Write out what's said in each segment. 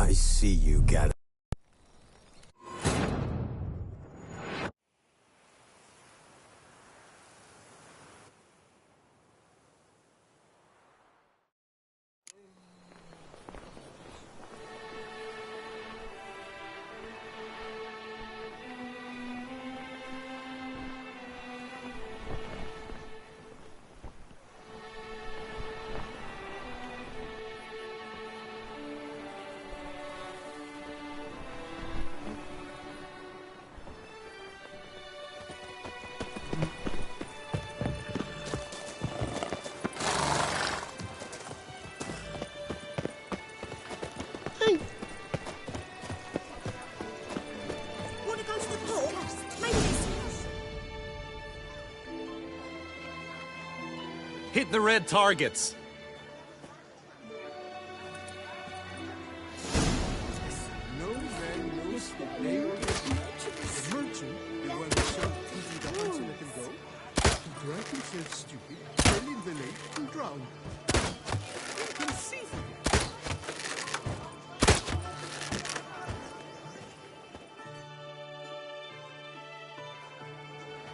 I see you got it. Hit the red targets. No man knows the name of the merchant. The one who shot easy the hunts and let him go. He drank himself stupid, fell in the lake and drowned. Inconceivable.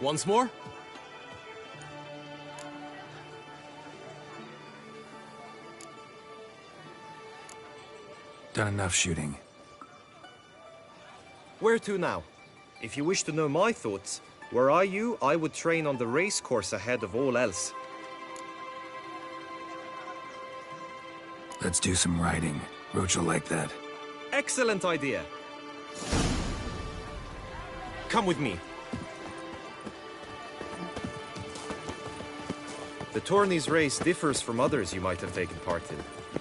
Once more? Done enough shooting. Where to now? If you wish to know my thoughts, were I you, I would train on the race course ahead of all else. Let's do some riding. Roach will like that. Excellent idea. Come with me. The tourney's race differs from others you might have taken part in.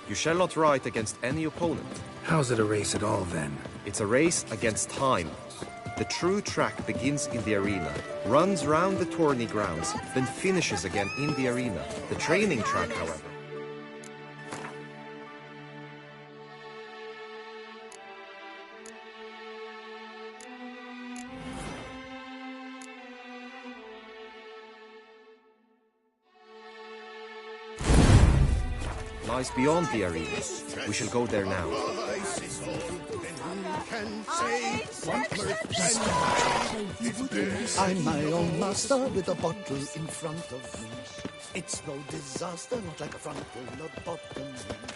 You shall not ride against any opponent. How's it a race at all, then? It's a race against time. The true track begins in the arena, runs round the tourney grounds, then finishes again in the arena. The training track, however. Lies beyond the arena. We shall go there now. I'm my own master with a bottle in front of me. It's no disaster, not like a frontal lobotomy.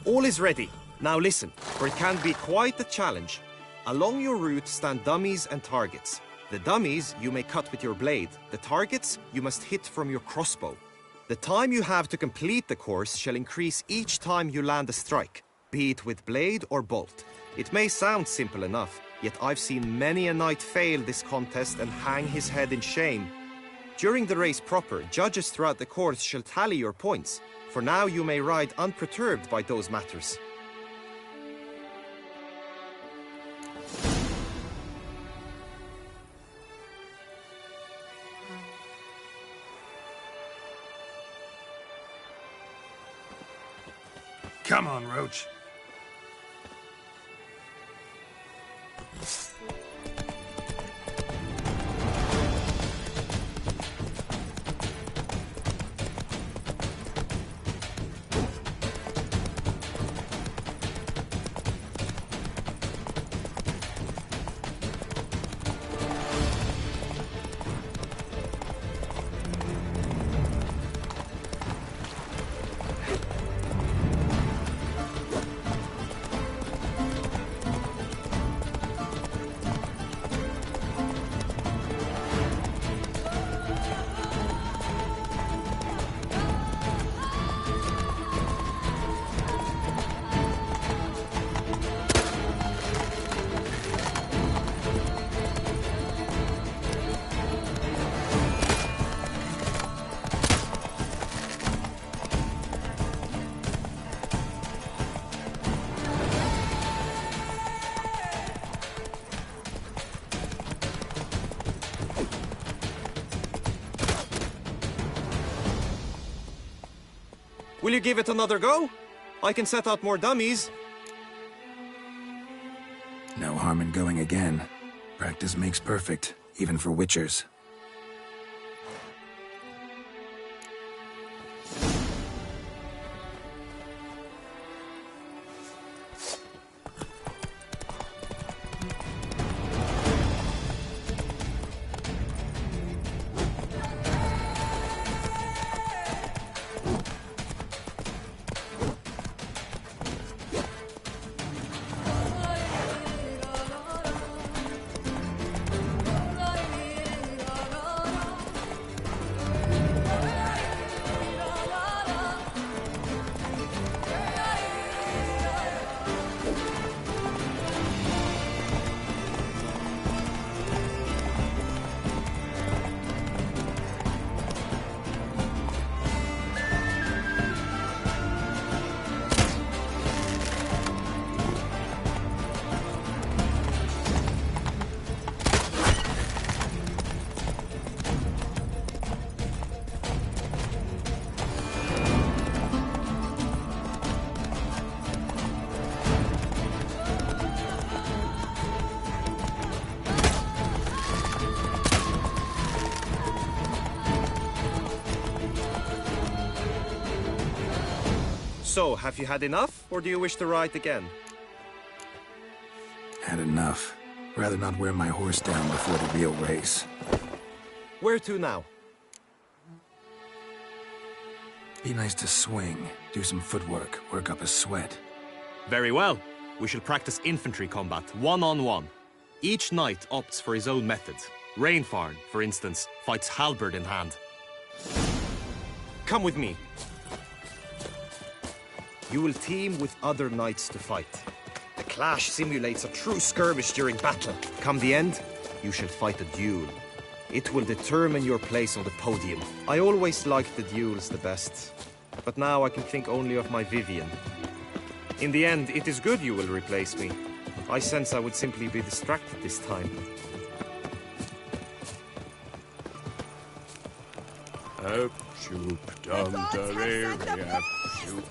All is ready. Now listen, for it can be quite a challenge. Along your route stand dummies and targets. The dummies you may cut with your blade. The targets you must hit from your crossbow. The time you have to complete the course shall increase each time you land a strike, be it with blade or bolt. It may sound simple enough, yet I've seen many a knight fail this contest and hang his head in shame. During the race proper, judges throughout the course shall tally your points. For now you may ride unperturbed by those matters. Come on, Roach. Will you give it another go? I can set out more dummies. No harm in going again. Practice makes perfect, even for witchers. So, have you had enough, or do you wish to ride again? Had enough. Rather not wear my horse down before the real race. Where to now? Be nice to swing, do some footwork, work up a sweat. Very well. We shall practice infantry combat, one-on-one. Each knight opts for his own method. Rainfarn, for instance, fights halberd in hand. Come with me. You will team with other knights to fight. The clash simulates a true skirmish during battle. Come the end, you shall fight a duel. It will determine your place on the podium. I always liked the duels the best, but now I can think only of my Vivian. In the end, it is good you will replace me. I sense I would simply be distracted this time. Up, shoop, dum, da, shoop.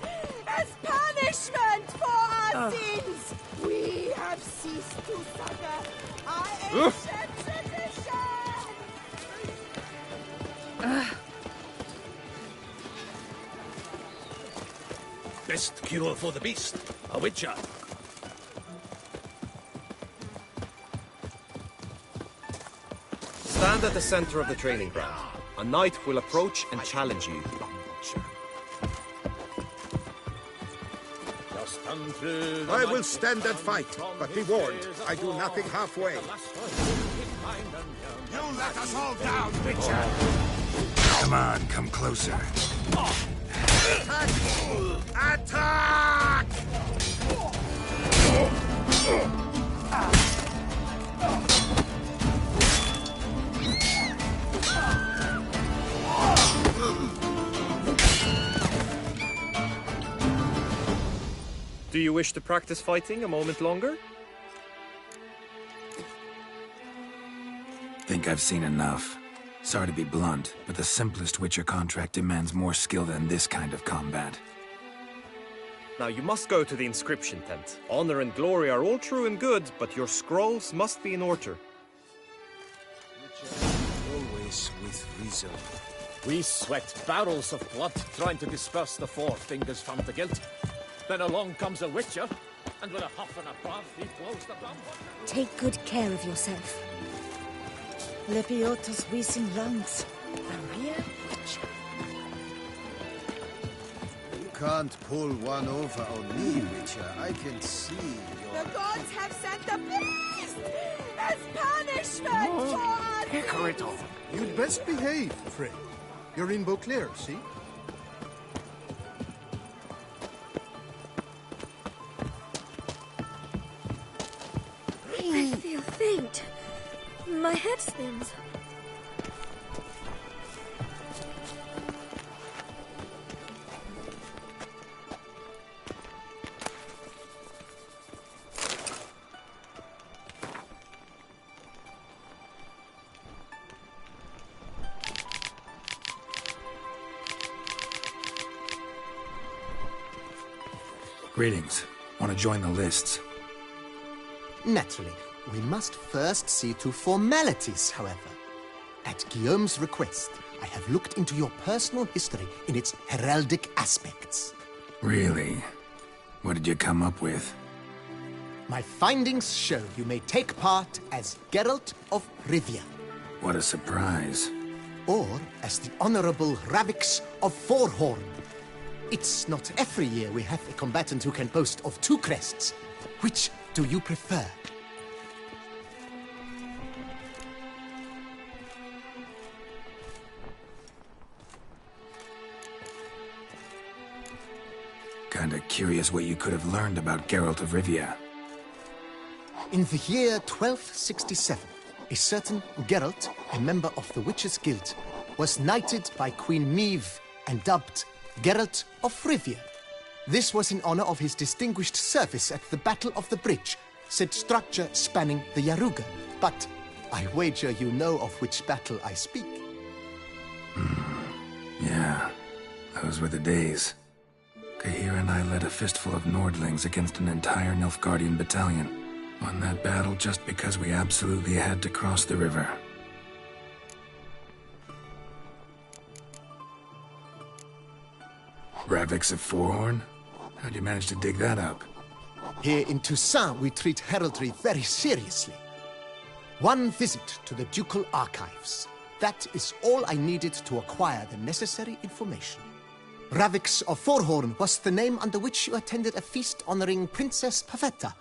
As punishment for our sins, we have ceased to suffer our ancient tradition. Best cure for the beast, a witcher. Stand at the center of the training ground. A knight will approach and challenge you. I will stand and fight, but be warned, I do nothing halfway. You let us all down, Witcher! Come on, come closer. Attack! Attack! Do you wish to practice fighting a moment longer? Think I've seen enough. Sorry to be blunt, but the simplest Witcher contract demands more skill than this kind of combat. Now you must go to the inscription tent. Honor and glory are all true and good, but your scrolls must be in order. Always with reason. We sweat barrels of blood trying to disperse the four fingers from the guilt. Then along comes a witcher, and with a huff and a puff, he blows the bomb. Take good care of yourself. Lepiotus wheezing lungs. A real witcher. You can't pull one over on me, Witcher. I can see The gods have sent the beast as punishment for our sins. You'd best behave, friend. You're in Beauclair, see? I feel faint. My head spins. Greetings. Want to join the lists? Naturally, we must first see to formalities, however. At Guillaume's request, I have looked into your personal history in its heraldic aspects. Really? What did you come up with? My findings show you may take part as Geralt of Rivia, What a surprise. or as the Honorable Ravix of Forhorn. It's not every year we have a combatant who can boast of 2 crests. Which do you prefer? Kinda curious what you could have learned about Geralt of Rivia. In the year 1267, a certain Geralt, a member of the Witches' Guild, was knighted by Queen Neve and dubbed Geralt of Rivia. This was in honor of his distinguished service at the Battle of the Bridge, said structure spanning the Yaruga. But I wager you know of which battle I speak. Yeah, those were the days. Kahir and I led a fistful of Nordlings against an entire Nilfgaardian battalion. Won that battle just because we absolutely had to cross the river. Ravix of Forhorn? How'd you manage to dig that up? Here in Toussaint, we treat heraldry very seriously. One visit to the ducal archives. That is all I needed to acquire the necessary information. Ravix of Forhorn was the name under which you attended a feast honoring Princess Pavetta,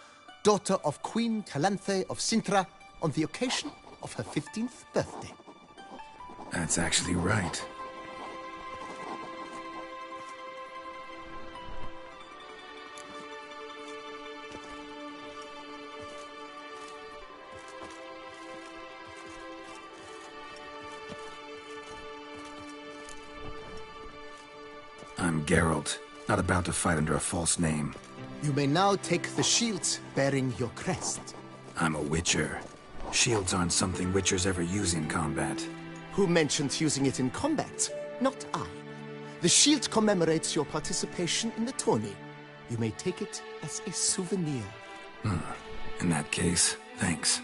daughter of Queen Calanthe of Sintra, on the occasion of her 15th birthday. That's actually right. I'm Geralt, not about to fight under a false name. You may now take the shield bearing your crest. I'm a Witcher. Shields aren't something Witchers ever use in combat. Who mentioned using it in combat? Not I. The shield commemorates your participation in the tourney. You may take it as a souvenir. In that case, thanks.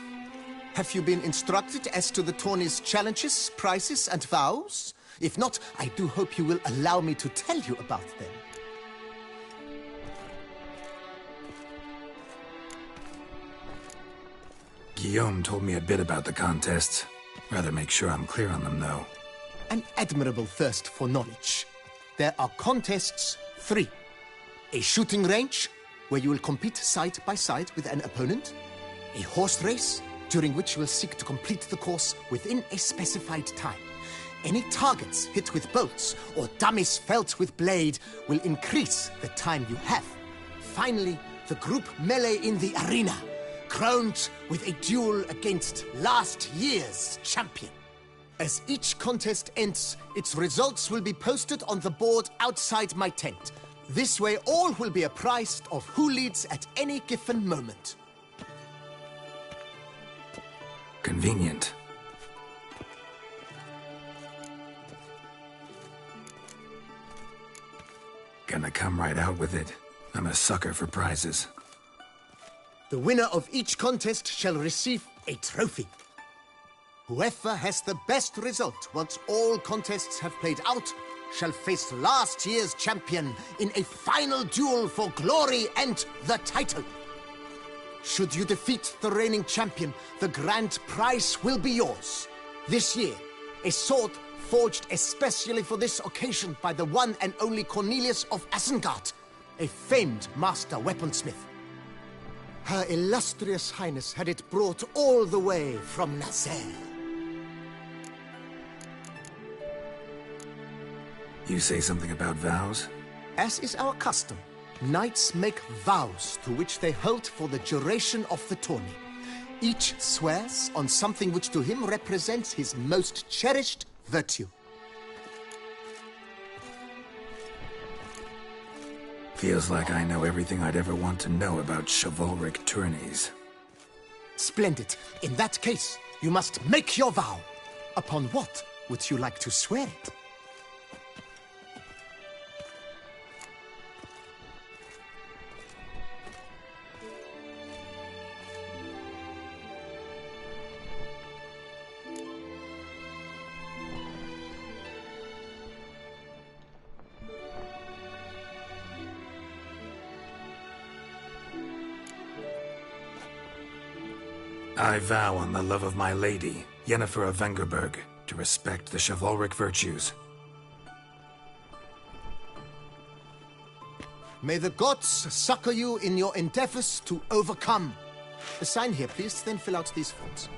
Have you been instructed as to the tourney's challenges, prizes, and vows? If not, I do hope you will allow me to tell you about them. Guillaume told me a bit about the contests. Rather make sure I'm clear on them, though. An admirable thirst for knowledge. There are contests 3. A shooting range, where you will compete side by side with an opponent. A horse race, during which you will seek to complete the course within a specified time. Any targets hit with bolts or dummies felt with blade will increase the time you have. Finally, the group melee in the arena, crowned with a duel against last year's champion. As each contest ends, its results will be posted on the board outside my tent. This way, all will be apprised of who leads at any given moment. Convenient. Gonna come right out with it. I'm a sucker for prizes. The winner of each contest shall receive a trophy. Whoever has the best result once all contests have played out shall face last year's champion in a final duel for glory and the title. Should you defeat the reigning champion, the grand prize will be yours. This year, a sword forged especially for this occasion by the one and only Cornelius of Isengard, a famed master weaponsmith. Her illustrious highness had it brought all the way from Nazaire. You say something about vows? As is our custom, knights make vows to which they hold for the duration of the tourney. Each swears on something which to him represents his most cherished virtue. Feels like I know everything I'd ever want to know about chivalric tourneys. Splendid. In that case, you must make your vow. Upon what would you like to swear it? I vow on the love of my lady, Yennefer of Vengerberg, to respect the chivalric virtues. May the gods succor you in your endeavors to overcome. Sign here, please, then fill out these forms.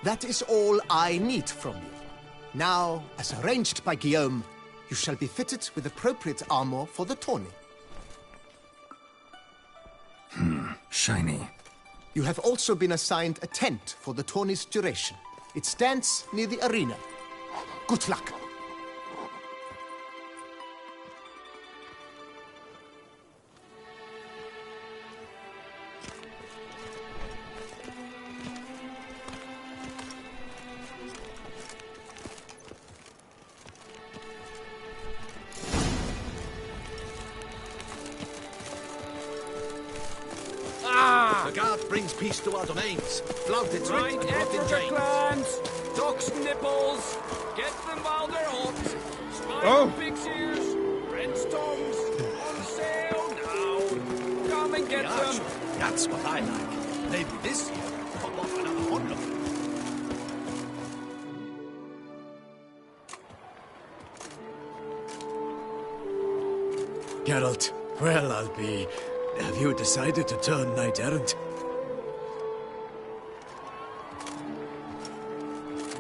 That is all I need from you. Now, as arranged by Guillaume, you shall be fitted with appropriate armor for the tourney. Shiny. You have also been assigned a tent for the tourney's duration. It stands near the arena. Good luck. The guard brings peace to our domains. Flout its writ and rot in chains. Clans, ducks' nipples, get them while they're hot. Spine pig's ears, Brent's tongues, on sale now. Come and get them. That's what I like. Maybe this year we'll pop off another 100. Geralt, well, I'll be... Have you decided to turn knight-errant?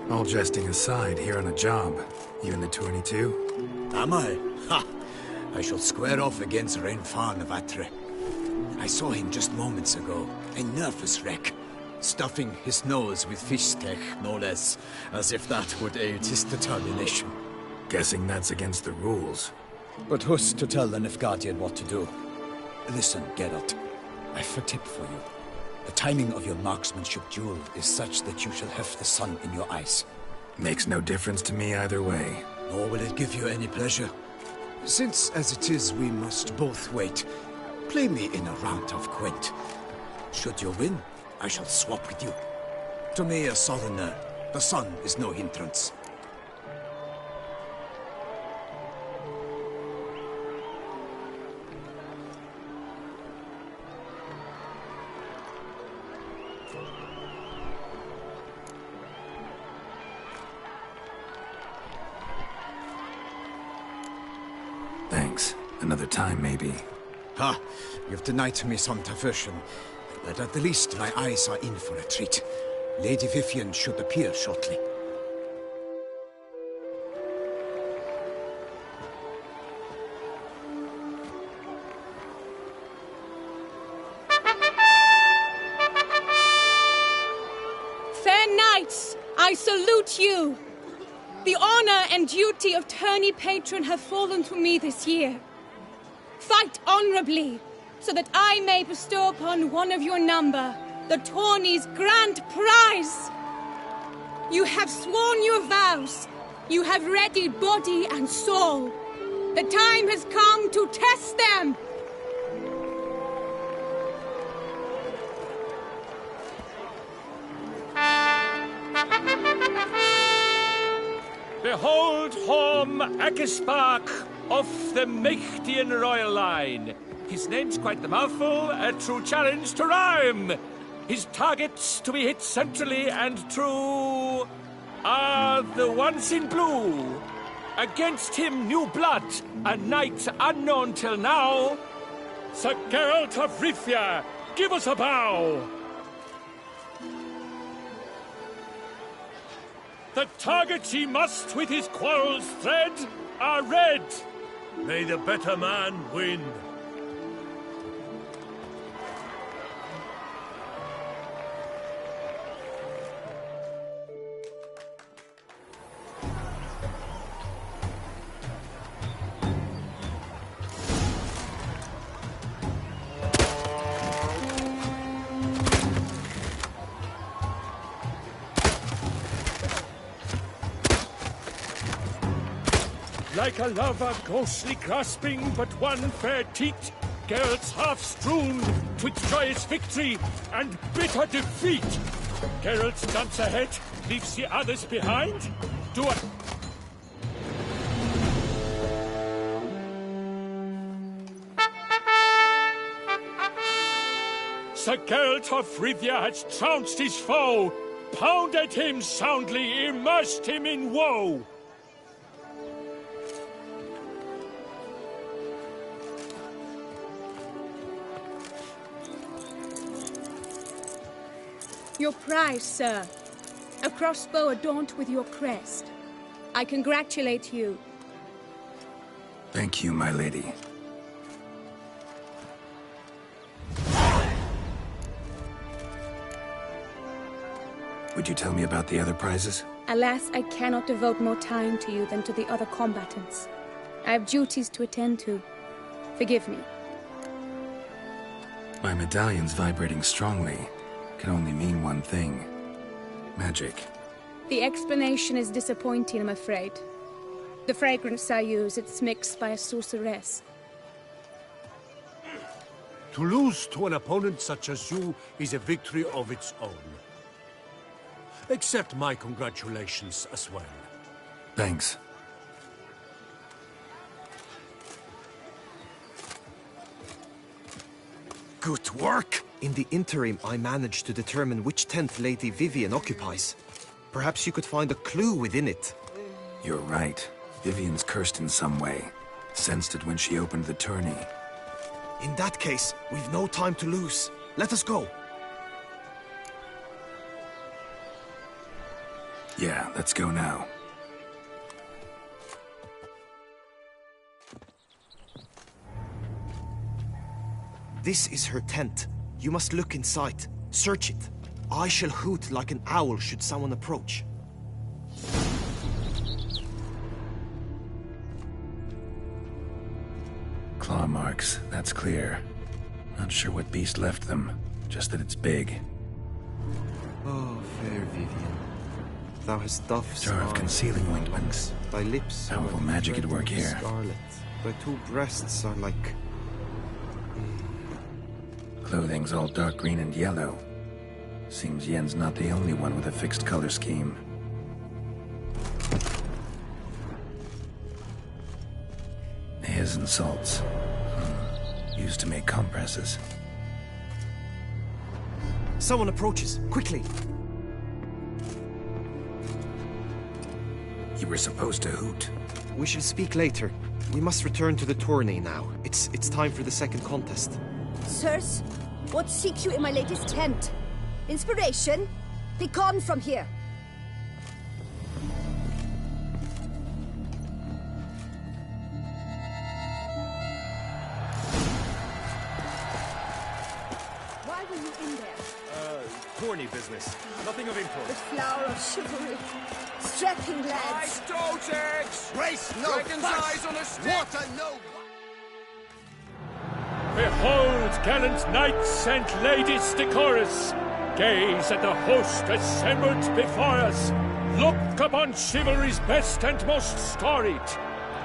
All jesting aside, here on a job. You in the tourney too? Am I? Ha! I shall square off against Renfan of Atre. I saw him just moments ago, a nervous wreck. Stuffing his nose with fish steak, no less, as if that would aid his determination. Guessing that's against the rules. But who's to tell the Nilfgaardian what to do? Listen, Geralt. I've a tip for you. The timing of your marksmanship duel is such that you shall have the sun in your eyes. Makes no difference to me either way. Nor will it give you any pleasure. Since, as it is, we must both wait, play me in a round of Gwent. Should you win, I shall swap with you. To me, a southerner, the sun is no hindrance. Thanks. Another time, maybe. Ha! You've denied me some diversion, but at the least my eyes are in for a treat. Lady Vivian should appear shortly. Fair knights, I salute you! The honor and duty of tourney patron have fallen to me this year. Fight honorably, so that I may bestow upon one of your number the tourney's grand prize. You have sworn your vows. You have readied body and soul. The time has come to test them. Behold Horm Akispark of the Mechtian royal line. His name's quite the mouthful, a true challenge to rhyme. His targets to be hit centrally and true are the ones in blue. Against him new blood, a knight unknown till now. Sir Geralt of Rivia, give us a bow. The targets he must with his quarrels thread are red. May the better man win. Like a lover ghostly grasping but one fair teat, Geralt's half-strewn twixt joyous victory and bitter defeat. Geralt jumps ahead, leaves the others behind. Do a... Sir Geralt of Rivia has trounced his foe, pounded him soundly, immersed him in woe. Your prize, sir. A crossbow adorned with your crest. I congratulate you. Thank you, my lady. Would you tell me about the other prizes? Alas, I cannot devote more time to you than to the other combatants. I have duties to attend to. Forgive me. My medallion's vibrating strongly. Can only mean one thing. Magic. The explanation is disappointing, I'm afraid. The fragrance I use, it's mixed by a sorceress. To lose to an opponent such as you is a victory of its own. Accept my congratulations as well. Thanks. Good work! In the interim, I managed to determine which tent Lady Vivian occupies. Perhaps you could find a clue within it. You're right. Vivian's cursed in some way. Sensed it when she opened the tourney. In that case, we've no time to lose. Let us go. Yeah, let's go now. This is her tent. You must look inside. Search it. I shall hoot like an owl should someone approach. Claw marks, that's clear. Not sure what beast left them, just that it's big. Oh, fair Vivian. Thou hast doffed Jar of concealing ointments. Thy lips Powerful magic at work here. Scarlet. Thy two breasts are like... Clothing's all dark green and yellow. Seems Yen's not the only one with a fixed color scheme. Hairs and salts. Used to make compresses. Someone approaches. Quickly! You were supposed to hoot. We shall speak later. We must return to the tourney now. It's time for the second contest. Sirs, what seek you in my lady's tent? Inspiration? Be gone from here. Why were you in there? Tourney business. Nothing of import. The flower of chivalry. Strapping lads. Dogs! Race no Dragon's fuss. eyes on a stick! Water no... Behold, gallant knights and ladies decorous! Gaze at the host assembled before us! Look upon chivalry's best and most storied!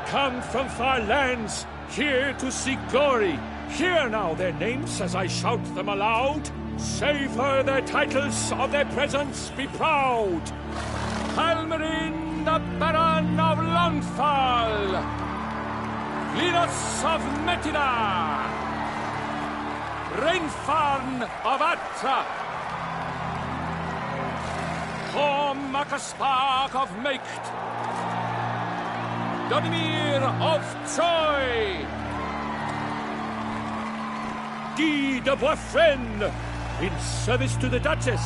Come from far lands, here to seek glory! Hear now their names as I shout them aloud! Savor their titles, of their presence be proud! Halmarin, the Baron of Longfall! Linus of Metida! Rainfarn of Atra! Horm Akaspark of Meikt! Donimir of Troy! Guy de Boisfren, in service to the Duchess!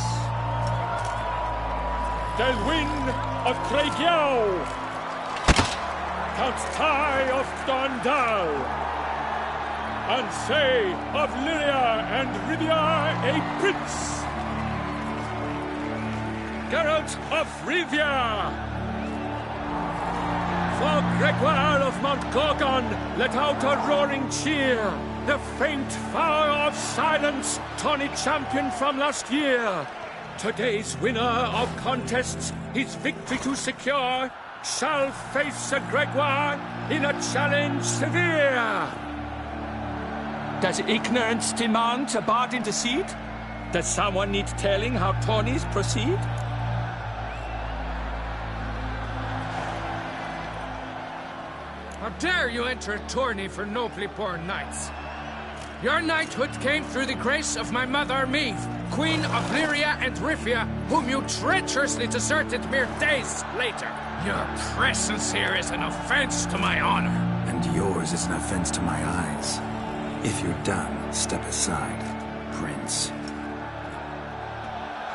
Delwyn of Craigiau! Count Tai of Dondal! Ansay of Lyria and Rivia a prince! Geralt of Rivia! For Gregoire of Mount Gorgon, let out a roaring cheer! The faint fire of silence, tawny champion from last year! Today's winner of contests, his victory to secure, shall face Sir Gregoire in a challenge severe! Does ignorance demand a bard intercede? Does someone need telling how tourneys proceed? How dare you enter a tourney for nobly born knights? Your knighthood came through the grace of my mother, Meve, Queen of Lyria and Rifia, whom you treacherously deserted mere days later. Your presence here is an offense to my honor. And yours is an offense to my eyes. If you're done, step aside, Prince.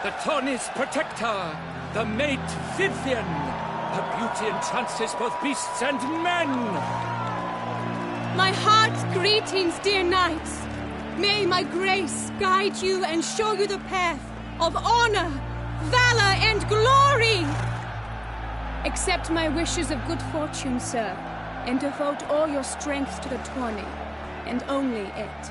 The Tawny's protector, the maid Vivian. Her beauty entrances both beasts and men. My heart's greetings, dear knights. May my grace guide you and show you the path of honor, valor, and glory. Accept my wishes of good fortune, sir, and devote all your strength to the Tawny, and only it.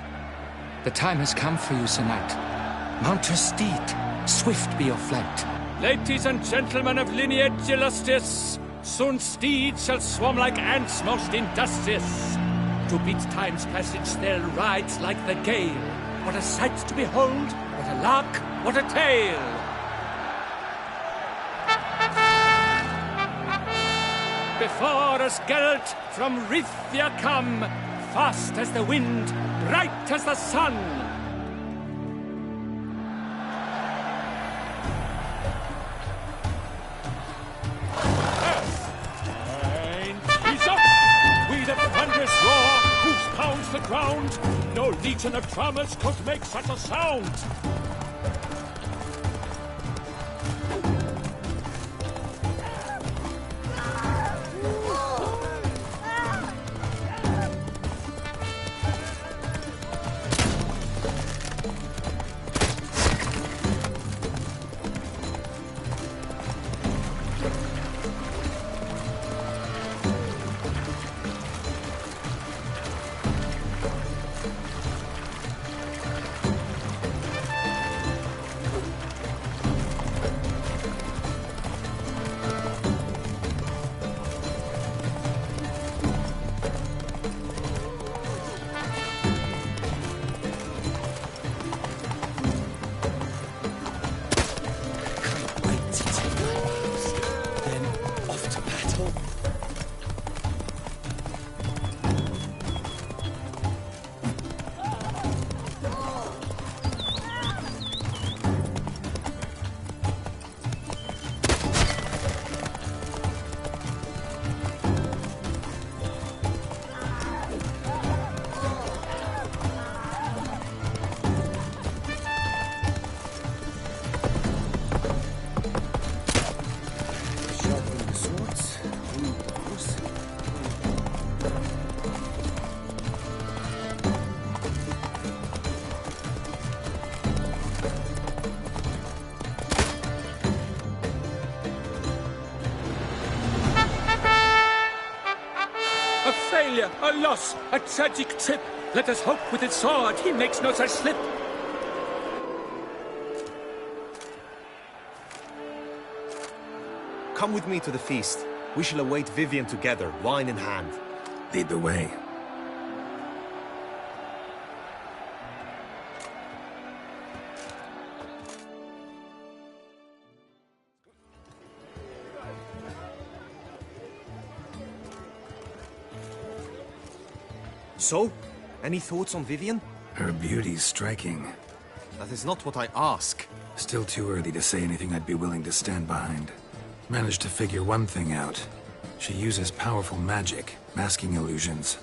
The time has come for you, Sir Knight. Mount your steed. Swift be your flight. Ladies and gentlemen of lineage illustrious, soon steeds shall swarm like ants most industrious. To beat time's passage they'll ride like the gale. What a sight to behold, what a lark, what a tale! Before us Geralt from Rithia come, fast as the wind, bright as the sun. He's up! We the thunderous roar, whose pounds the ground. No legion of drummers could make such a sound. A loss, a tragic trip. Let us hope with his sword he makes no such slip. Come with me to the feast. We shall await Vivian together, wine in hand. Lead the way. So, any thoughts on Vivian? Her beauty's striking. That is not what I ask. Still too early to say anything I'd be willing to stand behind. Managed to figure one thing out. She uses powerful magic, masking illusions.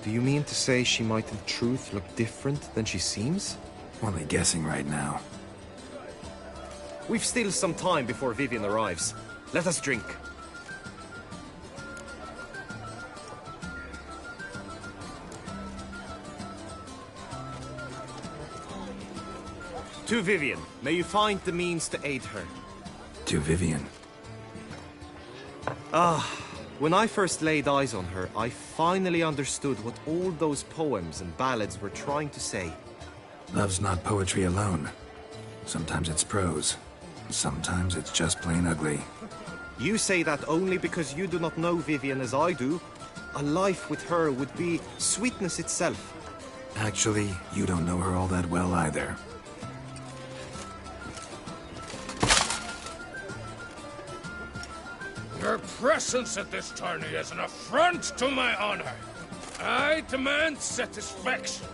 Do you mean to say she might in truth look different than she seems? Only guessing right now. We've still some time before Vivian arrives. Let us drink. To Vivian, may you find the means to aid her. To Vivian. When I first laid eyes on her, I finally understood what all those poems and ballads were trying to say. Love's not poetry alone. Sometimes it's prose. Sometimes it's just plain ugly. You say that only because you do not know Vivian as I do. A life with her would be sweetness itself. Actually, you don't know her all that well either. Your presence at this tourney is an affront to my honor. I demand satisfaction.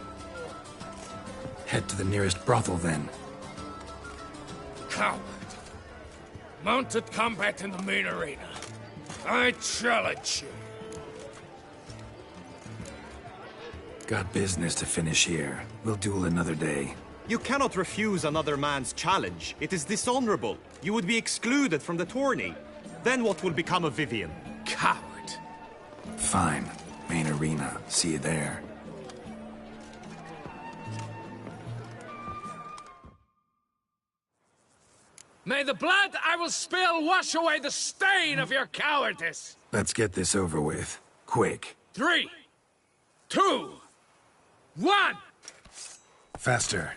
Head to the nearest brothel, then. Coward. Mounted combat in the main arena. I challenge you. Got business to finish here. We'll duel another day. You cannot refuse another man's challenge. It is dishonorable. You would be excluded from the tourney. Then what will become of Vivian? Coward. Fine. Main arena. See you there. May the blood I will spill wash away the stain of your cowardice! Let's get this over with. Quick. 3, 2, 1! Faster.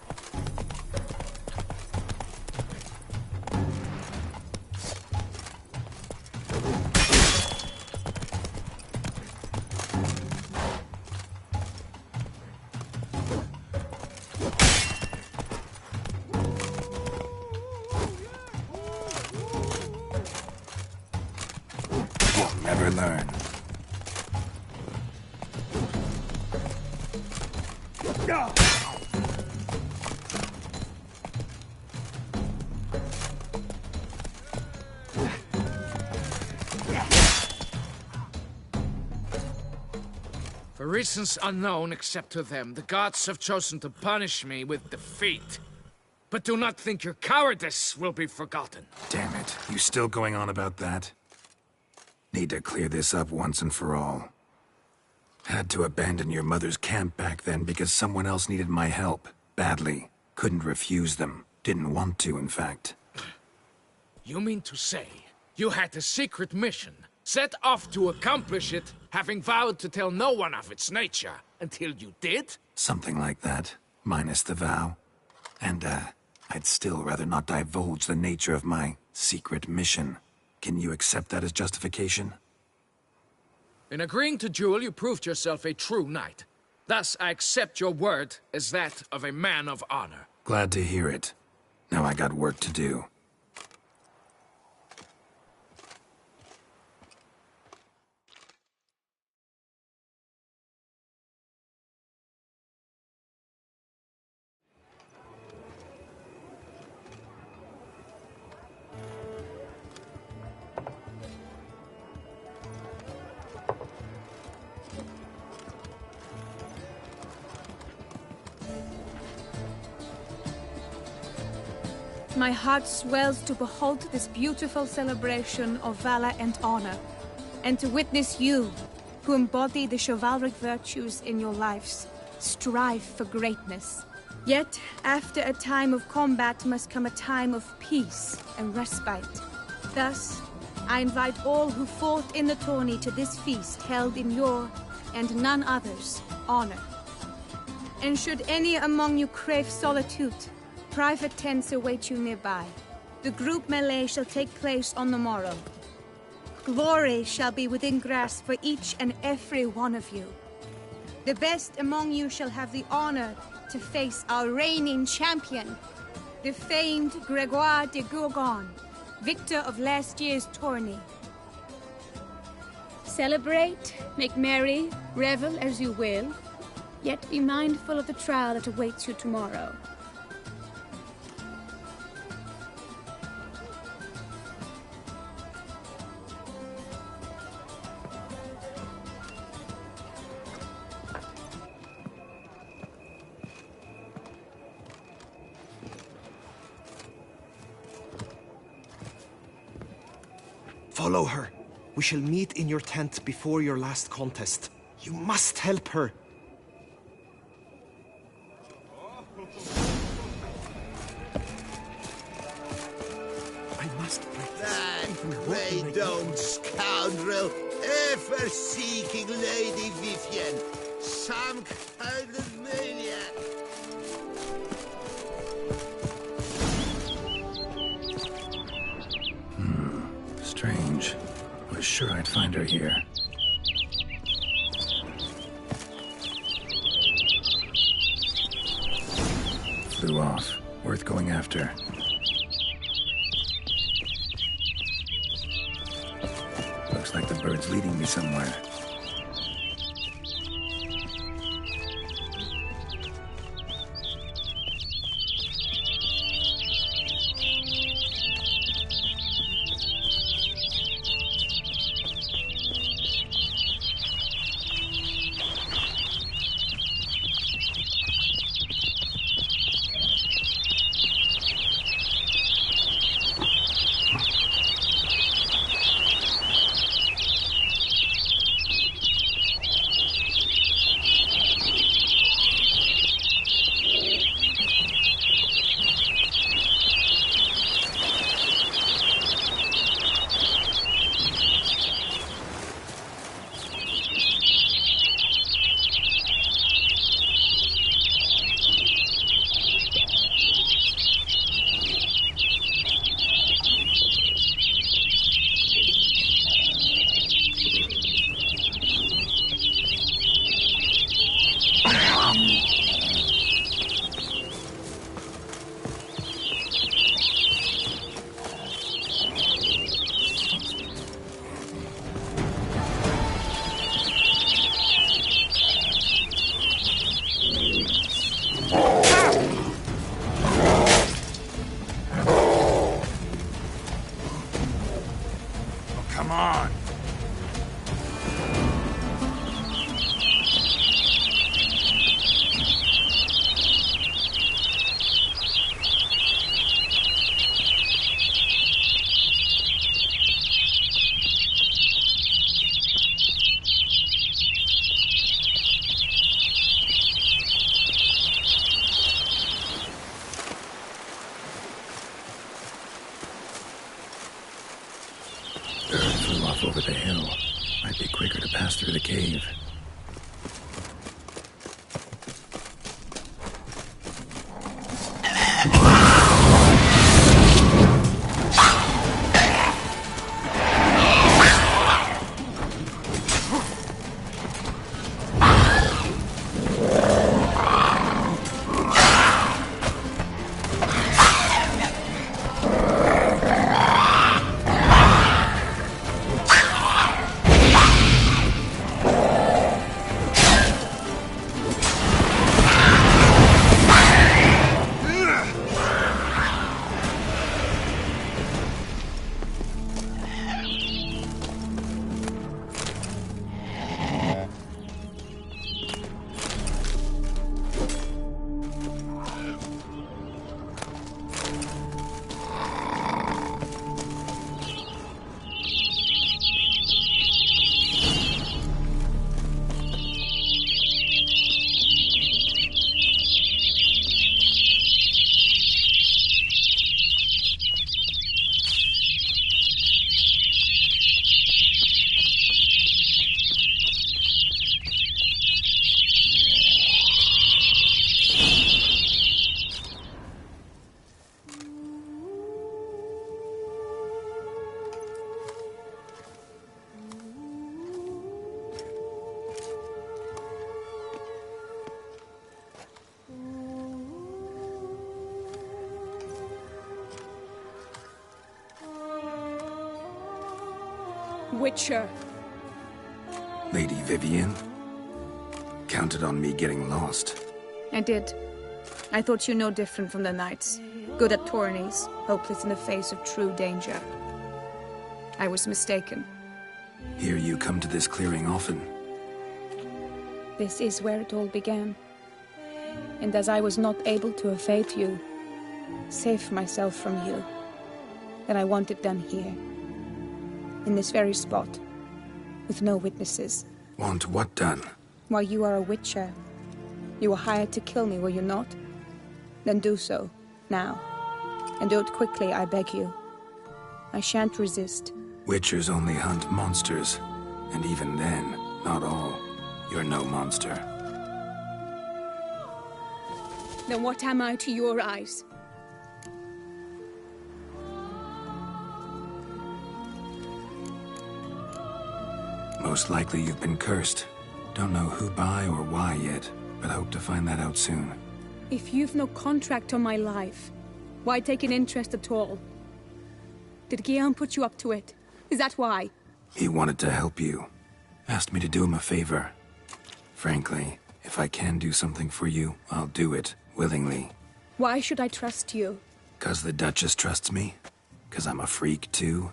You'll never learn. For reasons unknown except to them, the gods have chosen to punish me with defeat. But do not think your cowardice will be forgotten. Damn it. You still going on about that? Need to clear this up once and for all. Had to abandon your mother's camp back then because someone else needed my help. Badly. Couldn't refuse them. Didn't want to, in fact. You mean to say you had a secret mission, set off to accomplish it, having vowed to tell no one of its nature, until you did? Something like that. Minus the vow. And, I'd still rather not divulge the nature of my secret mission. Can you accept that as justification? In agreeing to duel, you proved yourself a true knight. Thus, I accept your word as that of a man of honor. Glad to hear it. Now I got work to do. My heart swells to behold this beautiful celebration of valor and honor, and to witness you, who embody the chivalric virtues in your lives, strive for greatness. Yet, after a time of combat must come a time of peace and respite. Thus, I invite all who fought in the tourney to this feast held in your, and none other's, honor. And should any among you crave solitude, private tents await you nearby. The group melee shall take place on the morrow. Glory shall be within grasp for each and every one of you. The best among you shall have the honor to face our reigning champion, the famed Gregoire de Gourgon, victor of last year's tourney. Celebrate, make merry, revel as you will, yet be mindful of the trial that awaits you tomorrow. Follow her. We shall meet in your tent before your last contest. You must help her. I must practice. That way-domed scoundrel, ever-seeking Lady Vivian. Some kind of maniac. Strange. Was sure I'd find her here. Flew off. Worth going after. Looks like the bird's leading me somewhere. be quicker to pass through the cave. Witcher. Lady Vivienne? Counted on me getting lost. I did. I thought you no different from the knights. Good at tourneys, hopeless in the face of true danger. I was mistaken. Hear you come to this clearing often. This is where it all began. And as I was not able to evade you, save myself from you, then I want it done here. In this very spot, with no witnesses. Want what done? While you are a witcher, you were hired to kill me, were you not? Then do so, now. And do it quickly, I beg you. I shan't resist. Witchers only hunt monsters, and even then, not all. You're no monster. Then what am I to your eyes? Most likely you've been cursed. Don't know who by or why yet, but hope to find that out soon. If you've no contract on my life, why take an interest at all? Did Guillaume put you up to it? Is that why? He wanted to help you. Asked me to do him a favor. Frankly, if I can do something for you, I'll do it, willingly. Why should I trust you? 'Cause the Duchess trusts me? 'Cause I'm a freak, too?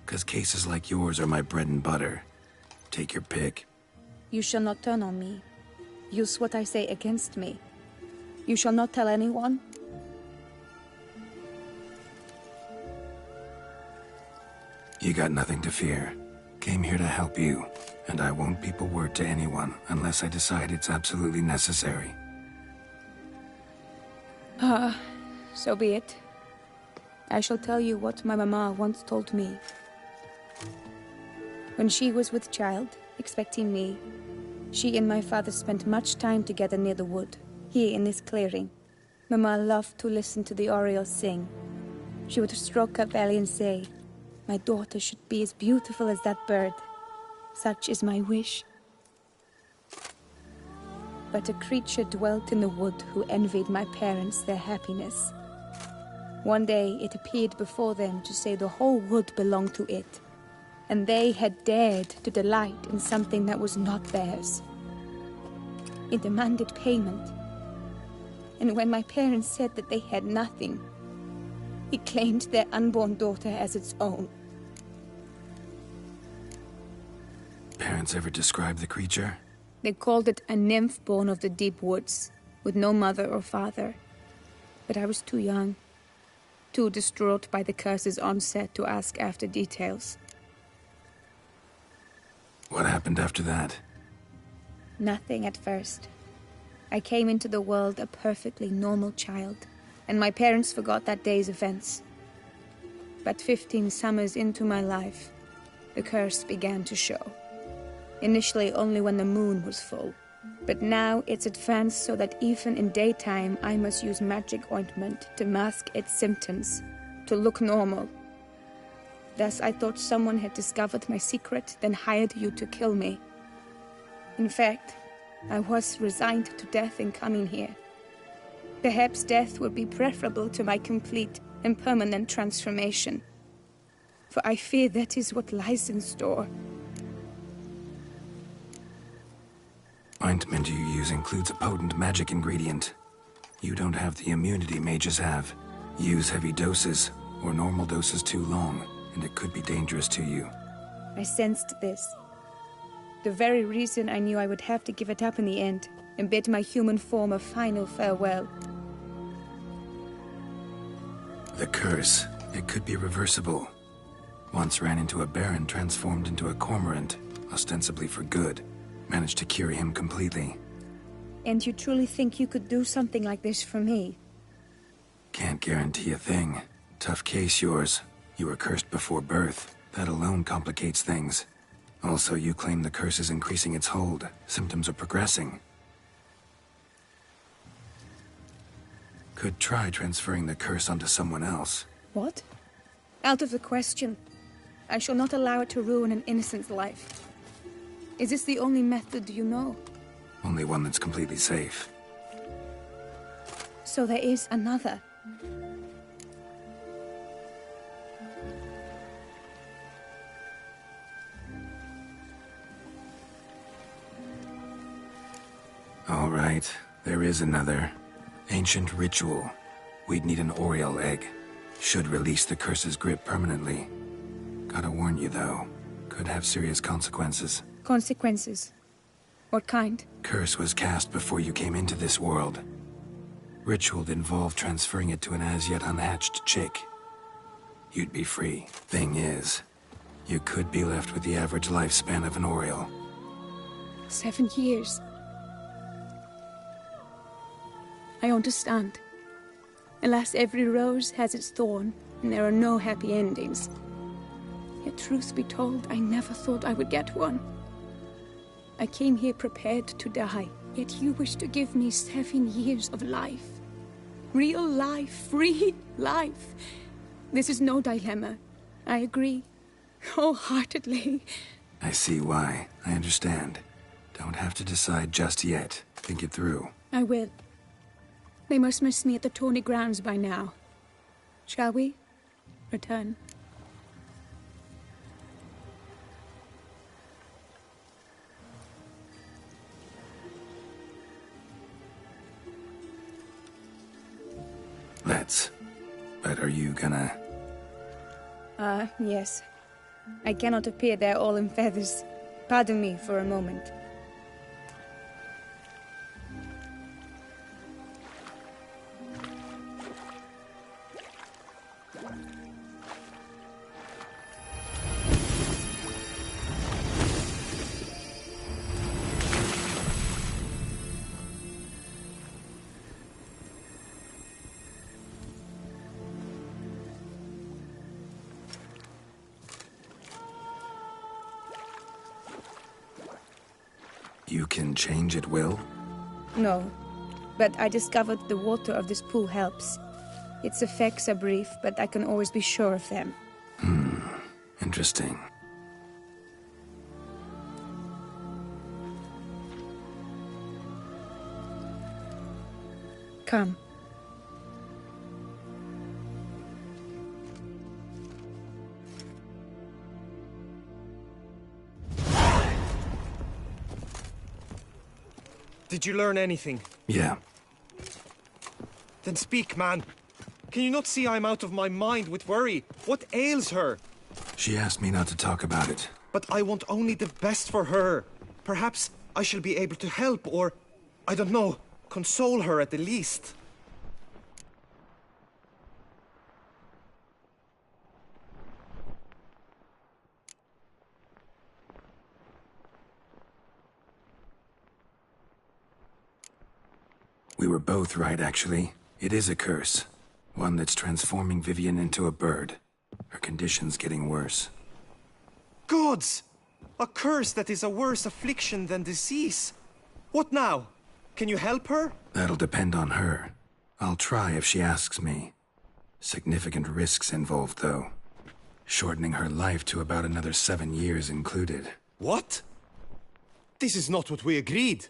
'Cause cases like yours are my bread and butter. Take your pick. You shall not turn on me. Use what I say against me. You shall not tell anyone? You got nothing to fear. Came here to help you, and I won't peep a word to anyone unless I decide it's absolutely necessary. So be it. I shall tell you what my mama once told me. When she was with child, expecting me, she and my father spent much time together near the wood, here in this clearing. Mama loved to listen to the orioles sing. She would stroke her belly and say, "My daughter should be as beautiful as that bird. Such is my wish." But a creature dwelt in the wood who envied my parents their happiness. One day it appeared before them to say the whole wood belonged to it, and they had dared to delight in something that was not theirs. It demanded payment, and when my parents said that they had nothing, it claimed their unborn daughter as its own. Parents ever describe the creature? They called it a nymph born of the deep woods, with no mother or father. But I was too young, too distraught by the curse's onset to ask after details. What happened after that? Nothing at first. I came into the world a perfectly normal child, and my parents forgot that day's events. But 15 summers into my life, the curse began to show. Initially only when the moon was full. But now it's advanced so that even in daytime I must use magic ointment to mask its symptoms, to look normal. Thus I thought someone had discovered my secret, then hired you to kill me. In fact, I was resigned to death in coming here. Perhaps death would be preferable to my complete and permanent transformation. For I fear that is what lies in store. Ointment you use includes a potent magic ingredient. You don't have the immunity mages have. Use heavy doses, or normal doses too long, and it could be dangerous to you. I sensed this. The very reason I knew I would have to give it up in the end, and bid my human form a final farewell. The curse, it could be reversible. Once ran into a baron transformed into a cormorant, ostensibly for good. Managed to cure him completely. And you truly think you could do something like this for me? Can't guarantee a thing. Tough case yours. You were cursed before birth. That alone complicates things. Also, you claim the curse is increasing its hold. Symptoms are progressing. Could try transferring the curse onto someone else. What? Out of the question. I shall not allow it to ruin an innocent's life. Is this the only method you know? Only one that's completely safe. So there is another. All right, there is another. Ancient ritual. We'd need an Oriole egg. Should release the curse's grip permanently. Gotta warn you though, could have serious consequences. Consequences? What kind? Curse was cast before you came into this world. Ritual involved transferring it to an as-yet unhatched chick. You'd be free. Thing is, you could be left with the average lifespan of an Oriole. 7 years. I understand. Alas, every rose has its thorn, and there are no happy endings. Yet truth be told, I never thought I would get one. I came here prepared to die, yet you wish to give me 7 years of life. Real life, free life. This is no dilemma. I agree, wholeheartedly. I see why. I understand. Don't have to decide just yet. Think it through. I will. They must miss me at the tourney grounds by now. Shall we? Return. Let's. But are you gonna... Yes. I cannot appear there all in feathers. Pardon me for a moment. You can change at will? No, but I discovered the water of this pool helps. Its effects are brief, but I can always be sure of them. Interesting. Come. Did you learn anything? Yeah. Then speak, man. Can you not see I'm out of my mind with worry? What ails her? She asked me not to talk about it. But I want only the best for her. Perhaps I shall be able to help or, I don't know, console her at the least. We were both right, actually. It is a curse. One that's transforming Vivian into a bird. Her condition's getting worse. Gods! A curse that is a worse affliction than disease. What now? Can you help her? That'll depend on her. I'll try if she asks me. Significant risks involved, though. Shortening her life to about another 7 years included. What? This is not what we agreed.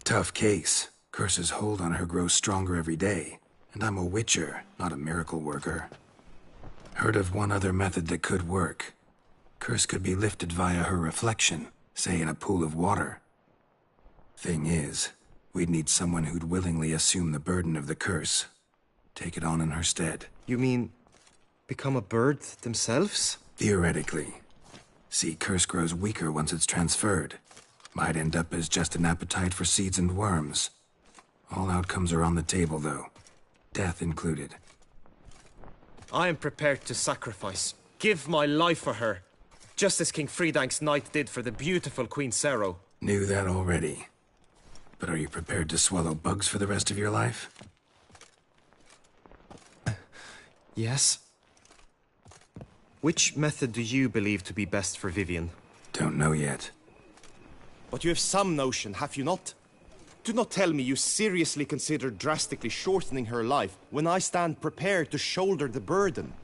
Tough case. Curse's hold on her grows stronger every day. And I'm a witcher, not a miracle worker. Heard of one other method that could work. Curse could be lifted via her reflection, say in a pool of water. Thing is, we'd need someone who'd willingly assume the burden of the curse. Take it on in her stead. You mean, become a bird themselves? Theoretically. See, curse grows weaker once it's transferred. Might end up as just an appetite for seeds and worms. All outcomes are on the table, though. Death included. I am prepared to sacrifice. Give my life for her. Just as King Fridank's knight did for the beautiful Queen Sero. Knew that already. But are you prepared to swallow bugs for the rest of your life? Yes. Which method do you believe to be best for Vivian? Don't know yet. But you have some notion, have you not? Do not tell me you seriously consider drastically shortening her life when I stand prepared to shoulder the burden.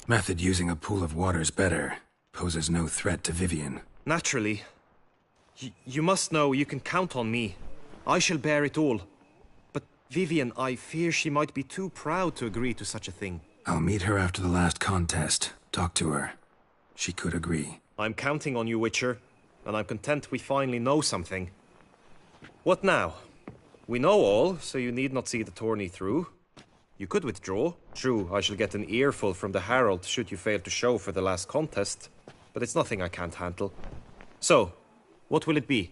Method using a pool of water's better. Poses no threat to Vivian. Naturally. You must know you can count on me. I shall bear it all. But Vivian, I fear she might be too proud to agree to such a thing. I'll meet her after the last contest. Talk to her. She could agree. I'm counting on you, Witcher. And I'm content we finally know something. What now? We know all, so you need not see the tourney through. You could withdraw. True, I shall get an earful from the Herald should you fail to show for the last contest. But it's nothing I can't handle. So, what will it be?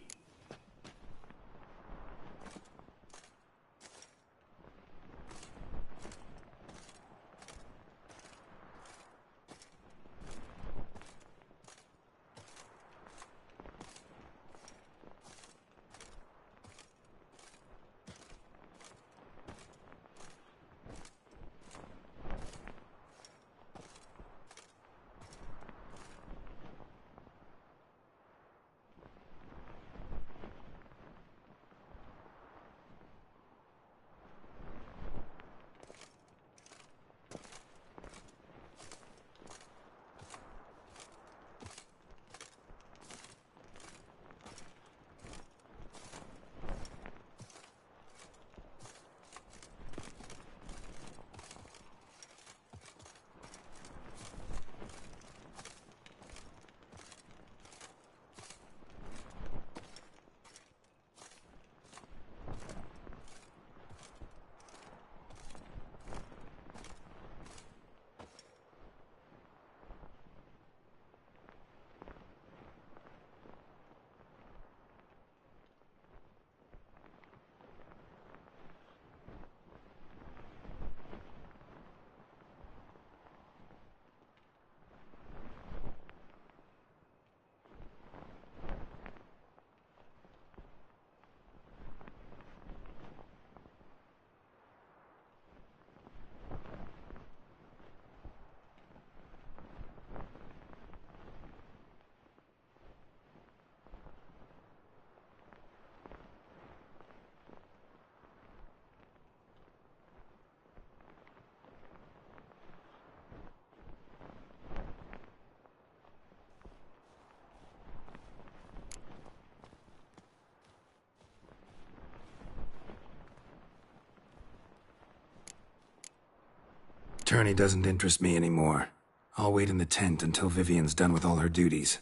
Tourney doesn't interest me anymore. I'll wait in the tent until Vivian's done with all her duties.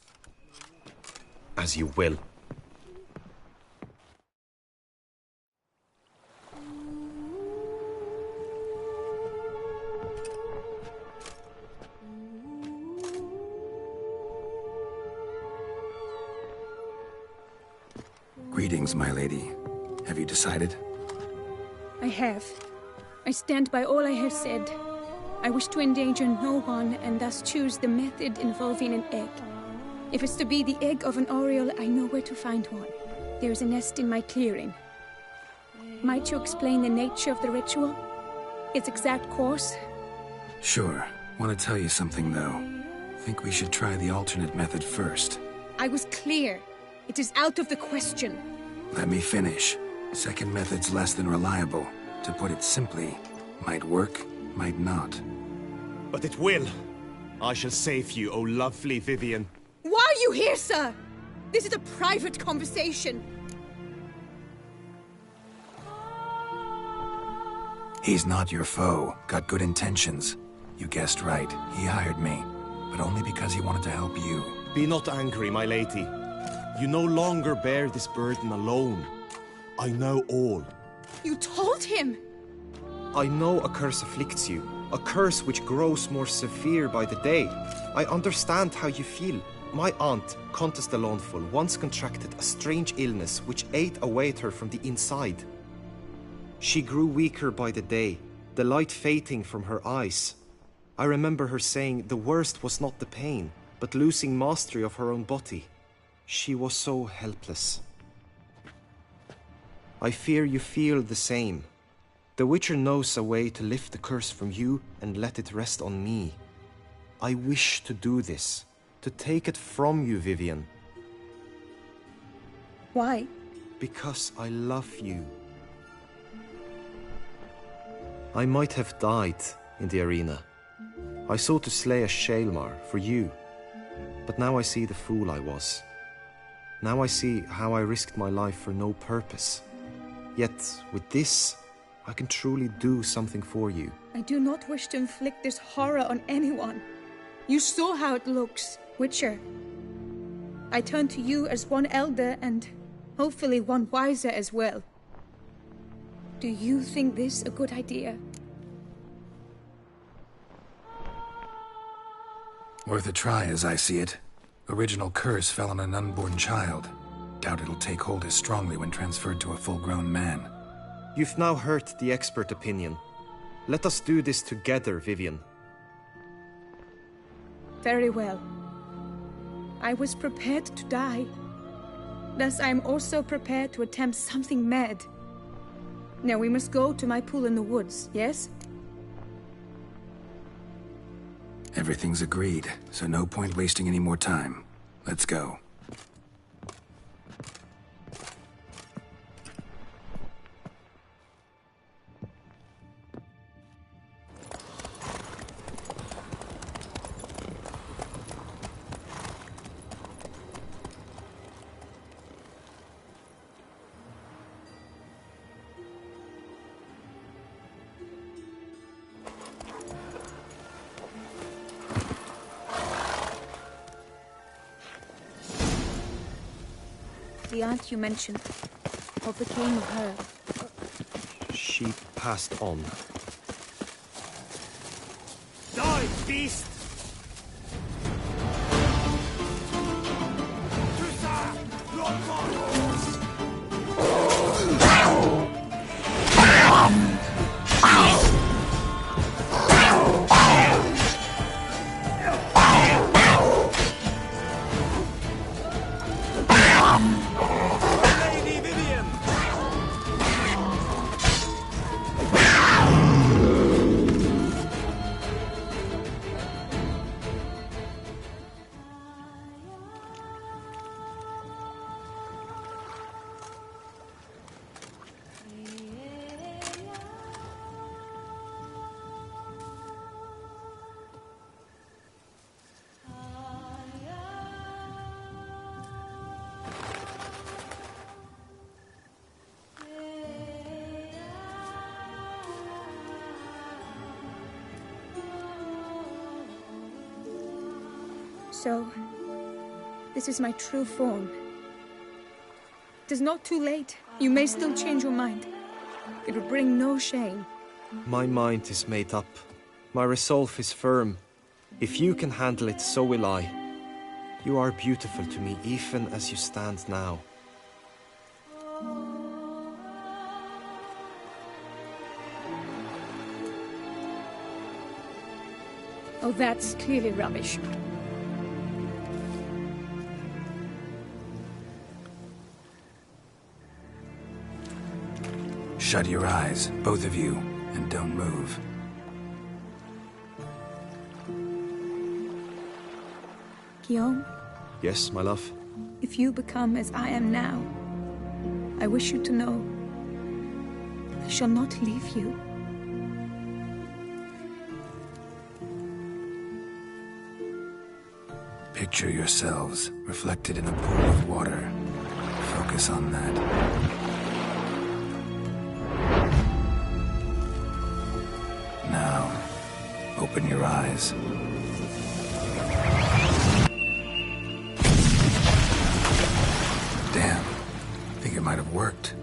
As you will. Greetings, my lady. Have you decided? I have. I stand by all I have said. I wish to endanger no one and thus choose the method involving an egg. If it's to be the egg of an oriole, I know where to find one. There is a nest in my clearing. Might you explain the nature of the ritual? Its exact course? Sure. Want to tell you something, though. Think we should try the alternate method first. I was clear. It is out of the question. Let me finish. Second method's less than reliable. To put it simply, might work, might not. But it will. I shall save you, O lovely Vivian. Why are you here, sir? This is a private conversation. He's not your foe. Got good intentions. You guessed right. He hired me. But only because he wanted to help you. Be not angry, my lady. You no longer bear this burden alone. I know all. You told him! I know a curse afflicts you. A curse which grows more severe by the day. I understand how you feel. My aunt, Countess de Lawnful, once contracted a strange illness which ate away at her from the inside. She grew weaker by the day, the light fading from her eyes. I remember her saying the worst was not the pain, but losing mastery of her own body. She was so helpless. I fear you feel the same. The Witcher knows a way to lift the curse from you and let it rest on me. I wish to do this, to take it from you, Vivian. Why? Because I love you. I might have died in the arena. I sought to slay a Shaelmar for you, but now I see the fool I was. Now I see how I risked my life for no purpose. Yet, with this, I can truly do something for you. I do not wish to inflict this horror on anyone. You saw how it looks, Witcher. I turn to you as one elder and hopefully one wiser as well. Do you think this a good idea? Worth a try, as I see it. Original curse fell on an unborn child. Doubt it'll take hold as strongly when transferred to a full-grown man. You've now heard the expert opinion. Let us do this together, Vivian. Very well. I was prepared to die. Thus I am also prepared to attempt something mad. Now we must go to my pool in the woods, yes? Everything's agreed, so no point wasting any more time. Let's go. The aunt you mentioned, what became of her? She passed on. Die, beast! So, this is my true form. It is not too late. You may still change your mind. It will bring no shame. My mind is made up. My resolve is firm. If you can handle it, so will I. You are beautiful to me, even as you stand now. Oh, that's clearly rubbish. Shut your eyes, both of you, and don't move. Guillaume, Yes, my love? if you become as I am now, I wish you to know I shall not leave you. Picture yourselves reflected in a pool of water. Focus on that. Now, open your eyes. Damn. Think it might have worked.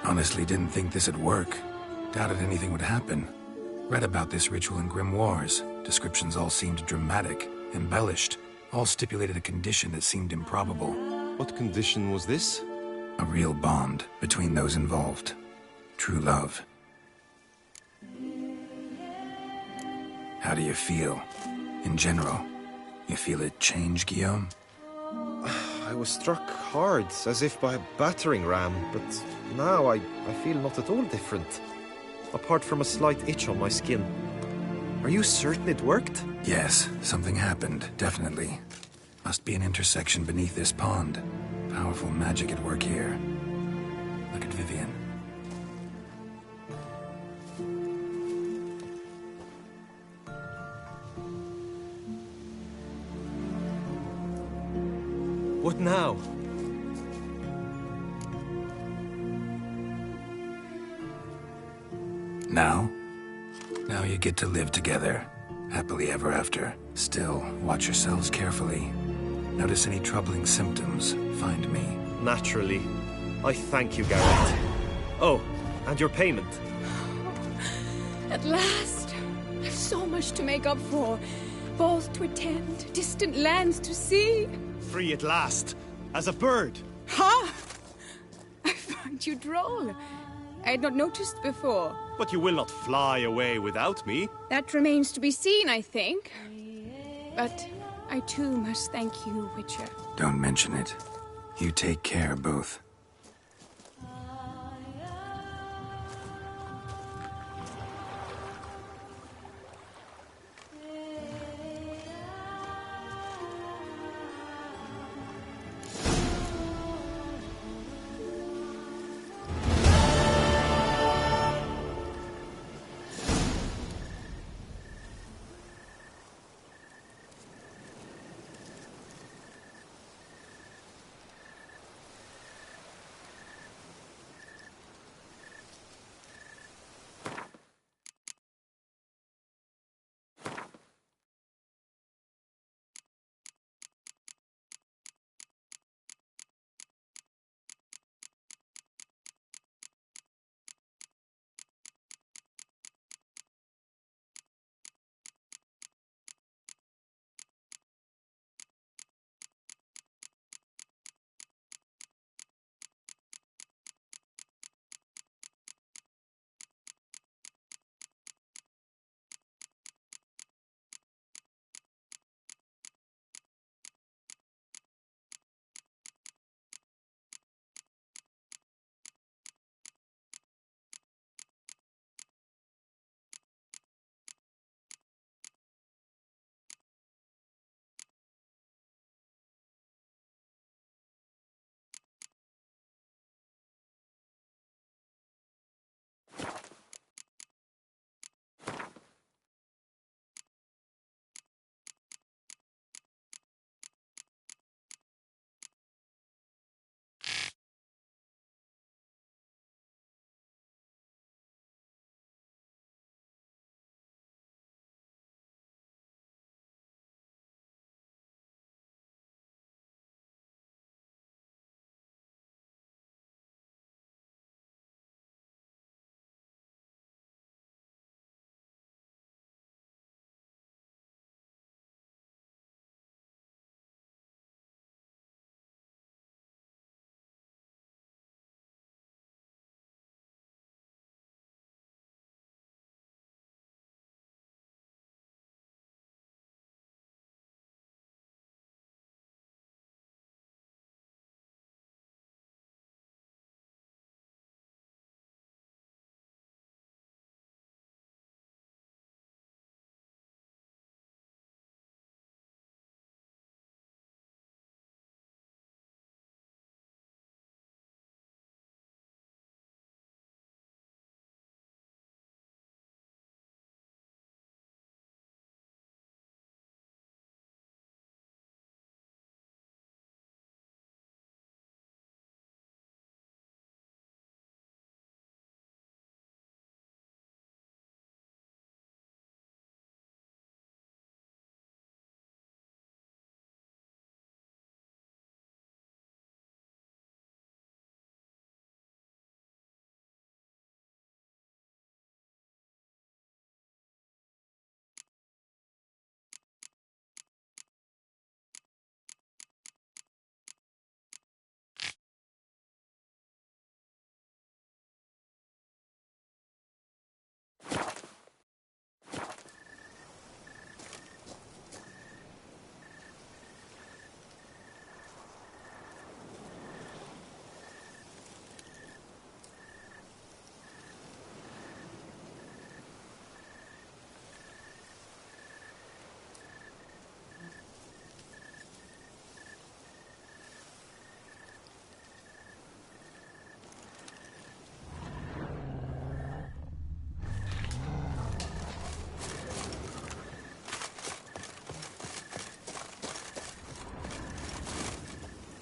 Honestly didn't think this'd work. Doubted anything would happen. Read about this ritual in grimoires. Descriptions all seemed dramatic, embellished. All stipulated a condition that seemed improbable. What condition was this? A real bond between those involved. True love. How do you feel? In general, you feel it change, Guillaume? I was struck hard, as if by a battering ram, but now I feel not at all different. Apart from a slight itch on my skin. Are you certain it worked? Yes, something happened, definitely. Must be an intersection beneath this pond. Powerful magic at work here. Look at Vivian. What now? Now? Now you get to live together. Happily ever after. Still, watch yourselves carefully. Notice any troubling symptoms, find me. Naturally. I thank you, Garrett. Oh, and your payment. At last! I've so much to make up for. Balls to attend, distant lands to see. Free at last. As a bird. Ha! I find you droll. I had not noticed before. But you will not fly away without me. That remains to be seen, I think. But I too must thank you, Witcher. Don't mention it. You take care, both.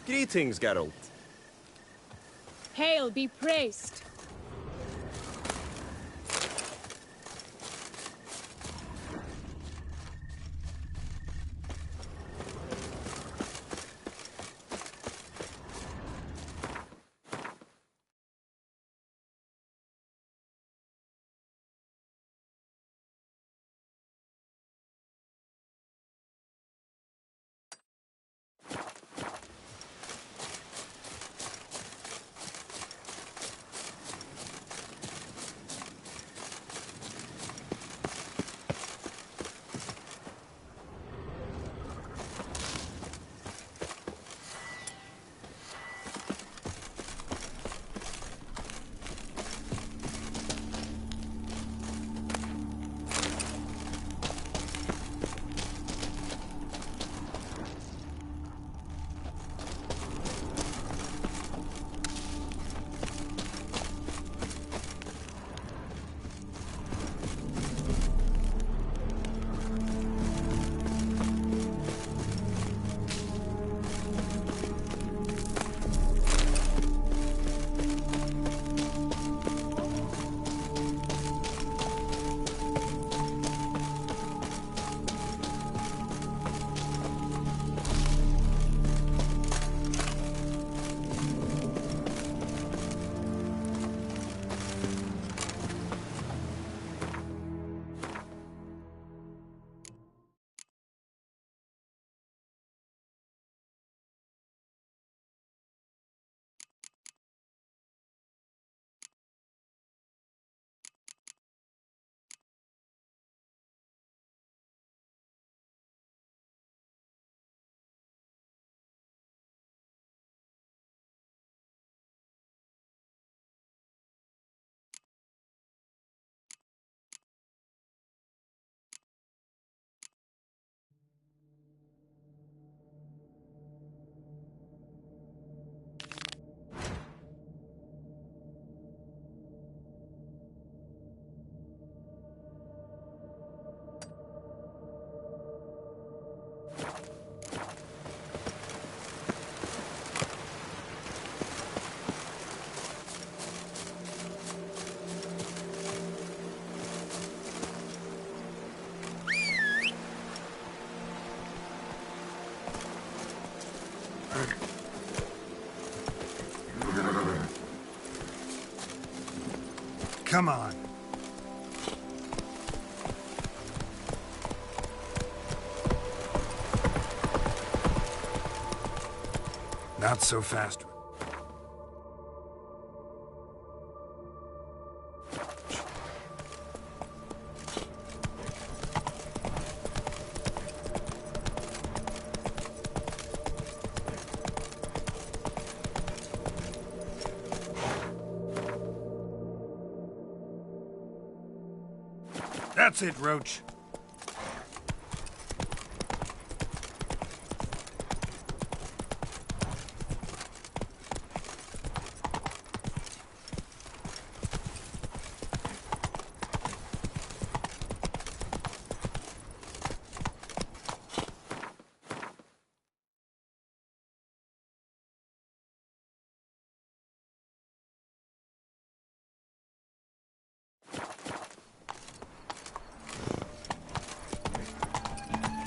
Greetings, Geralt. Hail be praised. Come on. Not so fast. That's it, Roach.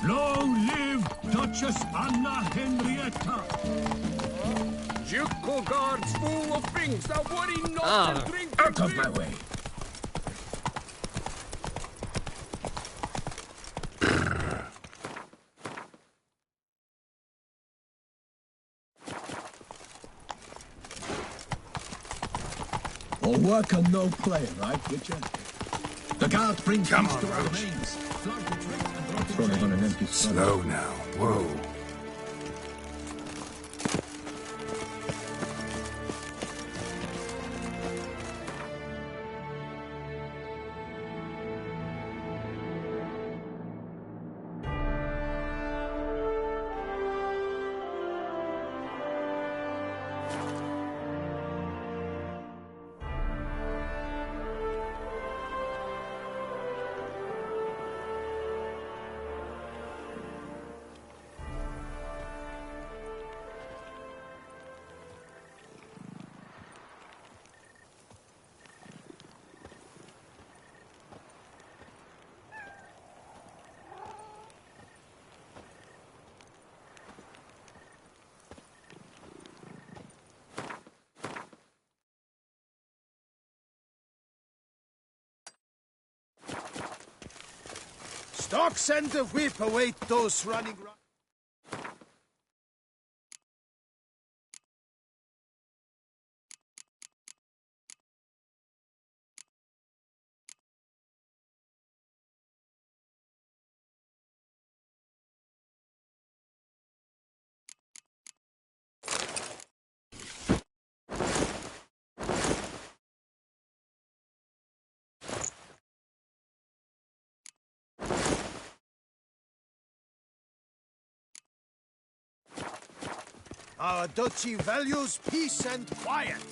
Long live Duchess Anna Henrietta! Ducal guards full of things that worry not and drink Out of my way! All work and no play, right, Witcher? The guard brings peace to our domains. Throwing on an empty Slow now. Whoa. Stocks and the whip await those running. Our duchy values peace and quiet.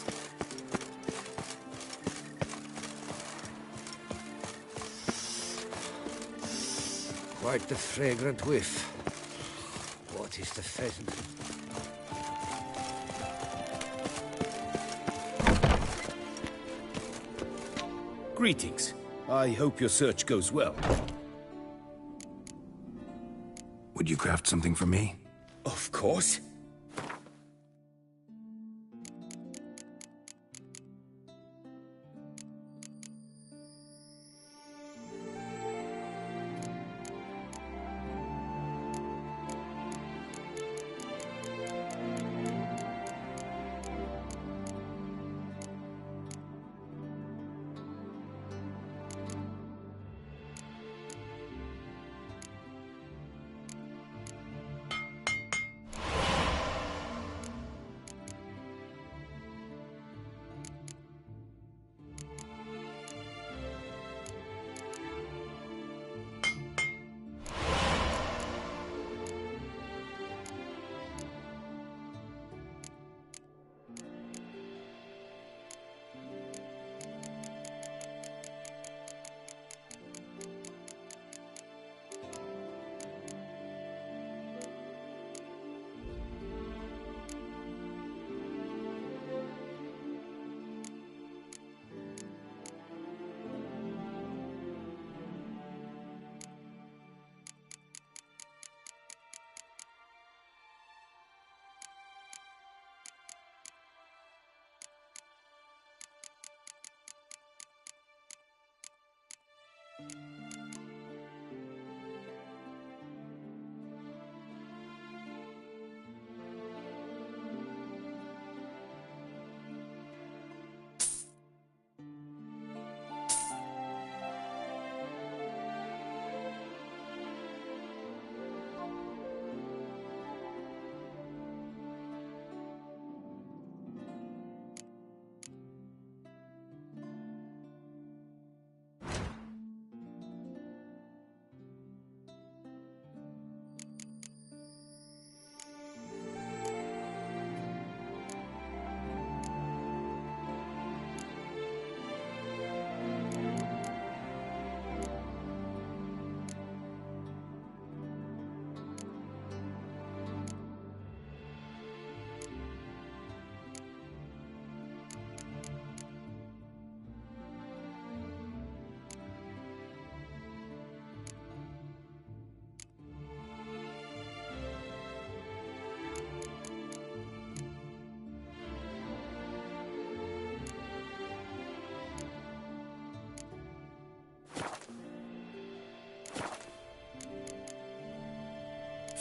Quite the fragrant whiff. What is the pheasant? Greetings. I hope your search goes well. Would you craft something for me? Of course.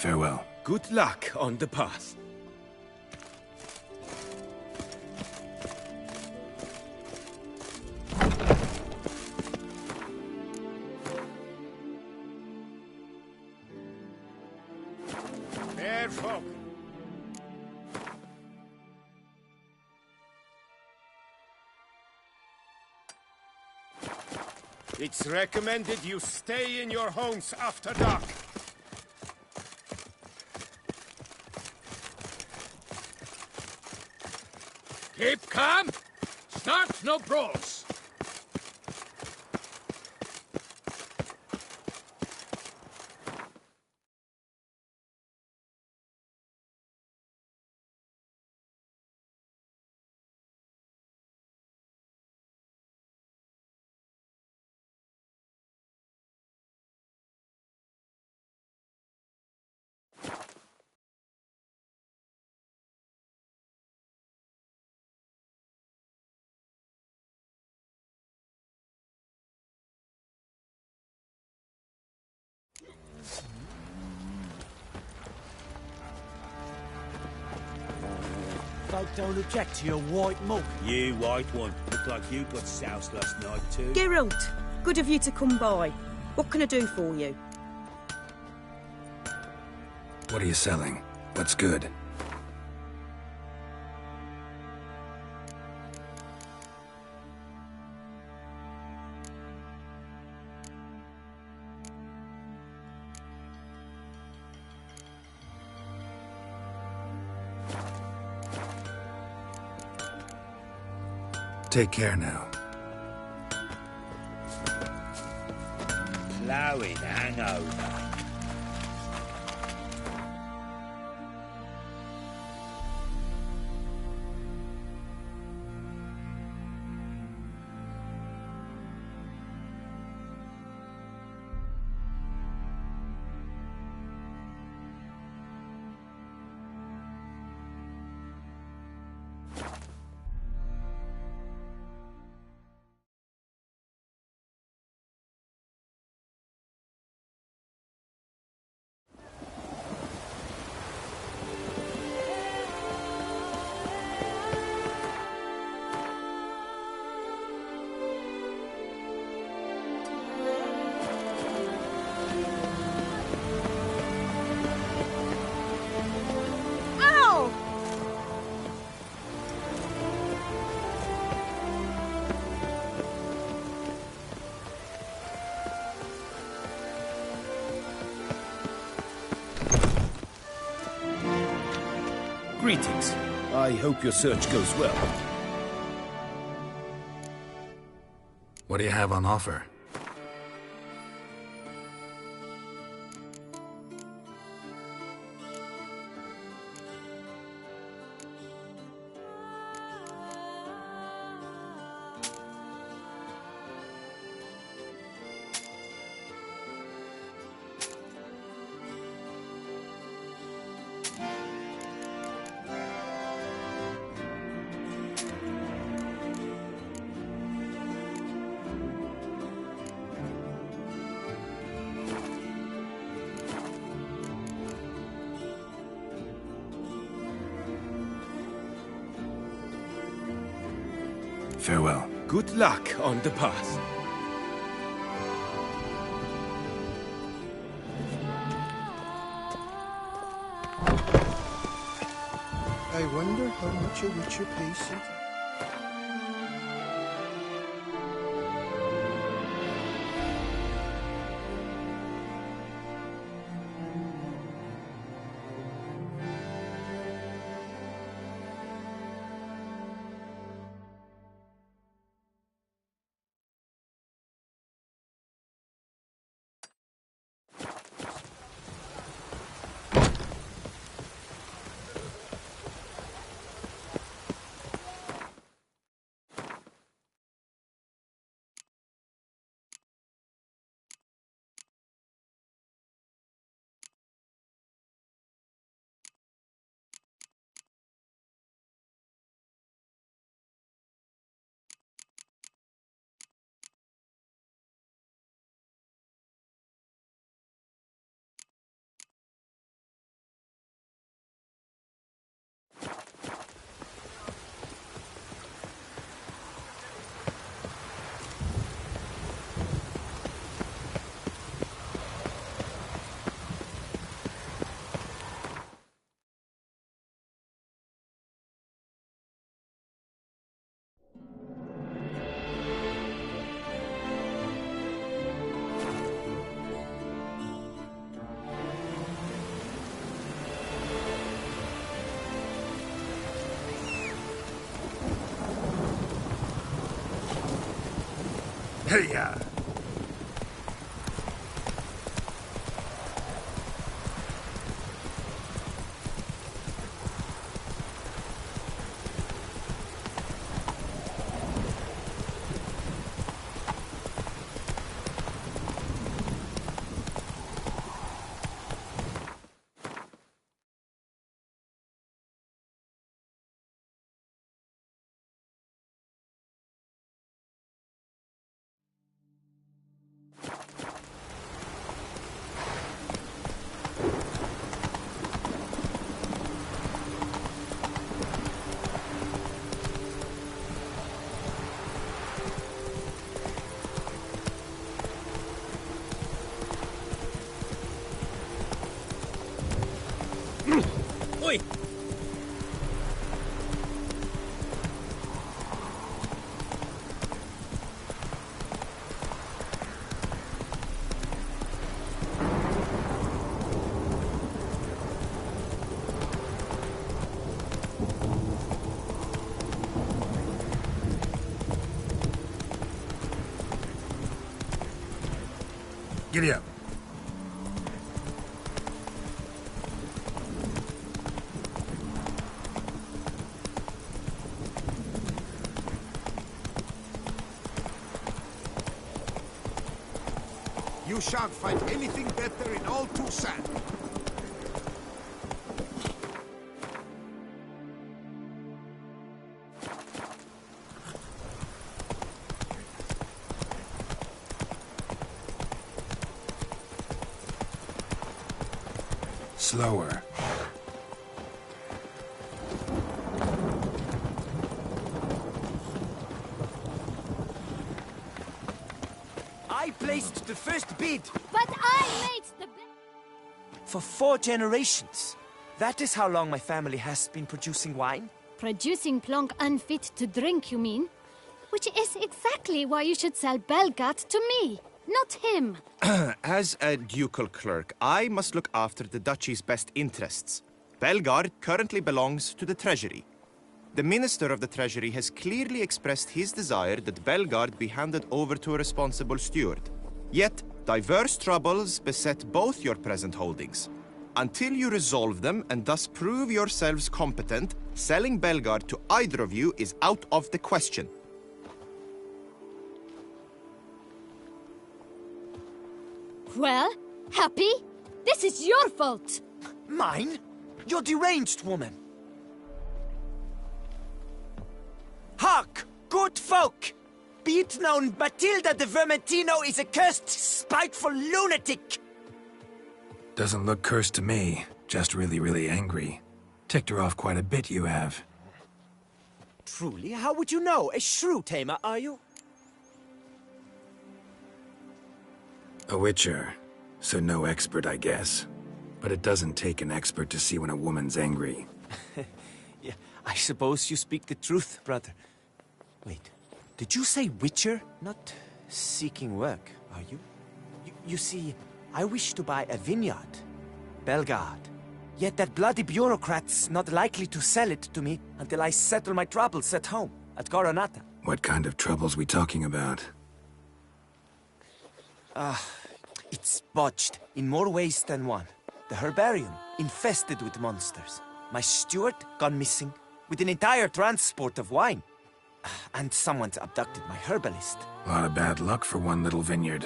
Farewell. Good luck on the path. Fair folk. It's recommended you stay in your homes after dark. Keep calm. Start no brawls. folk don't object to your white mug. You white one. Look like you got soused last night too. Geralt, good of you to come by. What can I do for you? What are you selling? What's good? Take care now. Ploughing hangover. Greetings. I hope your search goes well. What do you have on offer? Farewell. Good luck on the path. I wonder how much a witcher pays you. Hey-ya! Giddy up. You shan't find anything better in all Toussaint. Slower. I placed the first bid. But I made the bid. For 4 generations. That is how long my family has been producing wine. Producing plonk unfit to drink, you mean? Which is exactly why you should sell Belgat to me, not him. As a ducal clerk, I must look after the duchy's best interests. Belgard currently belongs to the treasury. The minister of the treasury has clearly expressed his desire that Belgard be handed over to a responsible steward. Yet, diverse troubles beset both your present holdings. Until you resolve them and thus prove yourselves competent, selling Belgard to either of you is out of the question. Well, happy? This is your fault. Mine? You're deranged, woman. Hark, good folk! Be it known, Matilda de Vermentino is a cursed, spiteful lunatic! Doesn't look cursed to me. Just really, really angry. Ticked her off quite a bit, you have. Truly? How would you know? A shrew tamer, are you? A witcher. So no expert, I guess. But it doesn't take an expert to see when a woman's angry. Yeah, I suppose you speak the truth, brother. Wait, did you say witcher? Not seeking work, are you? You see, I wish to buy a vineyard. Belgard. Yet that bloody bureaucrat's not likely to sell it to me until I settle my troubles at home, at Coronata. What kind of troubles we talking about? It's botched in more ways than one. The herbarium, infested with monsters. My steward gone missing, with an entire transport of wine. And someone's abducted my herbalist. A lot of bad luck for one little vineyard.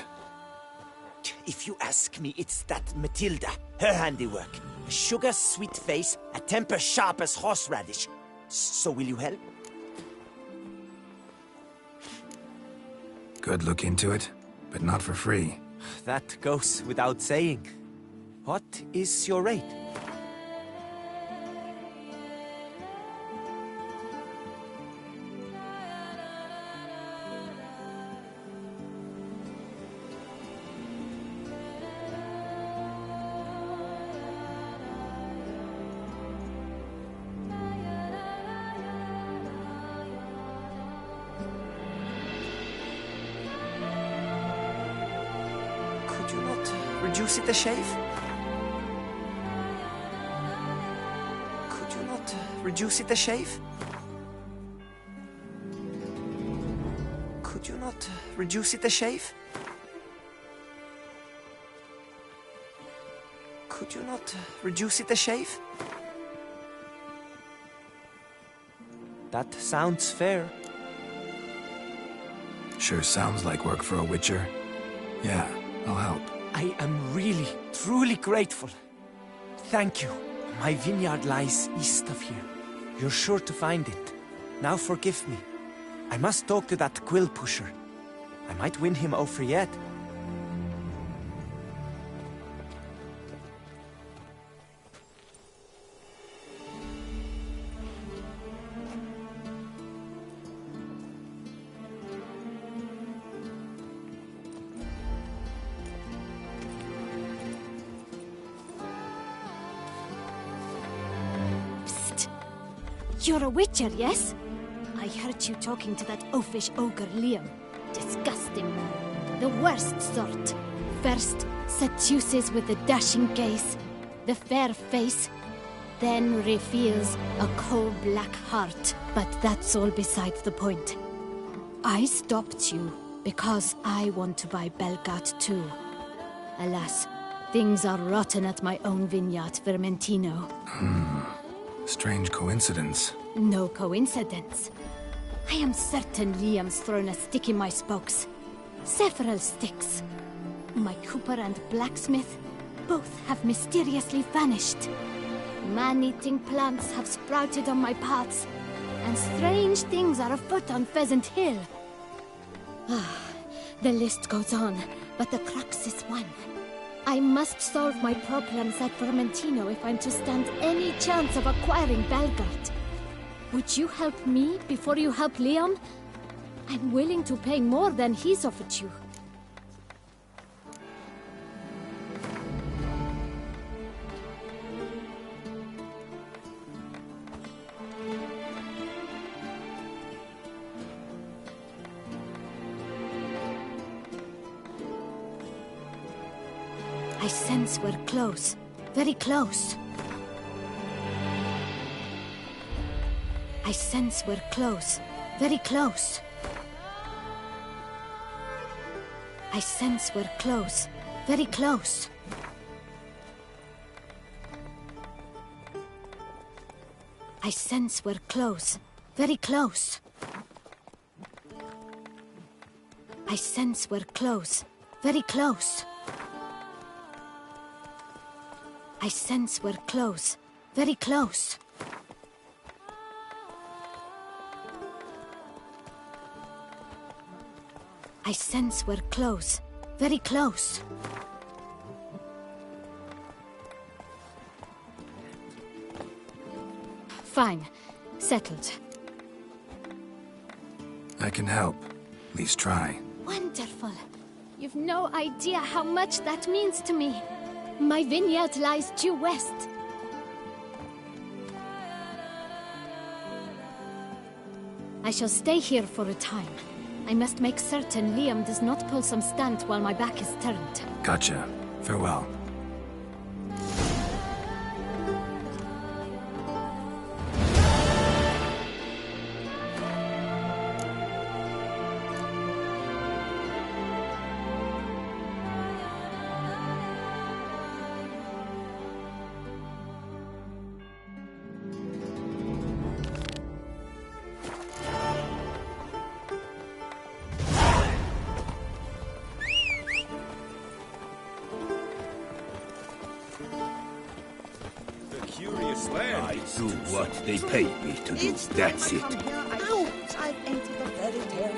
If you ask me, it's that Matilda, her handiwork. A sugar-sweet face, a temper sharp as horseradish. So will you help? Could look into it, but not for free. That goes without saying. What is your rate? Could you not reduce it a shave? Could you not reduce it a shave? Could you not reduce it a shave? Could you not reduce it a shave? That sounds fair. Sure sounds like work for a witcher. Yeah, I'll help. I am really, truly grateful. Thank you. My vineyard lies east of here. You're sure to find it. Now forgive me. I must talk to that quill pusher. I might win him over yet. You're a witcher, yes? I heard you talking to that oafish ogre Liam. Disgusting man. The worst sort. First, seduces with the dashing gaze, the fair face, then reveals a coal-black heart. But that's all beside the point. I stopped you because I want to buy Belgat too. Alas, things are rotten at my own vineyard, Vermentino. Strange coincidence. No coincidence. I am certain Liam's thrown a stick in my spokes. Several sticks. My cooper and blacksmith both have mysteriously vanished. Man-eating plants have sprouted on my paths, and strange things are afoot on Pheasant Hill. The list goes on, but the crux is one. I must solve my problems at Vermentino if I'm to stand any chance of acquiring Belgard. Would you help me before you help Liam? I'm willing to pay more than he's offered you. I sense we're close. Very close. I sense we're close. Very close. I sense we're close. Very close. I sense we're close. Very close. I sense we're close. Very close. I sense we're close. Very close. I sense we're close. Very close. Fine. Settled. I can help. At least try. Wonderful. You've no idea how much that means to me. My vineyard lies due west. I shall stay here for a time. I must make certain Liam does not pull some stunt while my back is turned. Gotcha. Farewell. I do what they pay me to do. That's it. I've entered a fairy tale.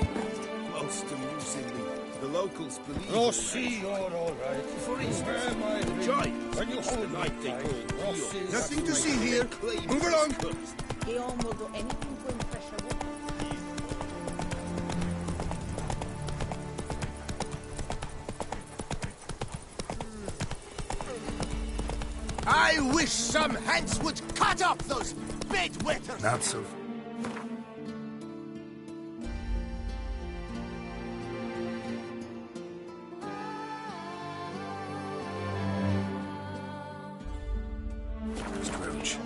Most amusingly, the locals believe... Rossi, you're all right. For instance, the giant when you hold night they call Rio. Nothing to see here. Move along. Guillaume will do anything to impress a woman. I wish some hands would cut off those bedwetters! Not so... Scrooge.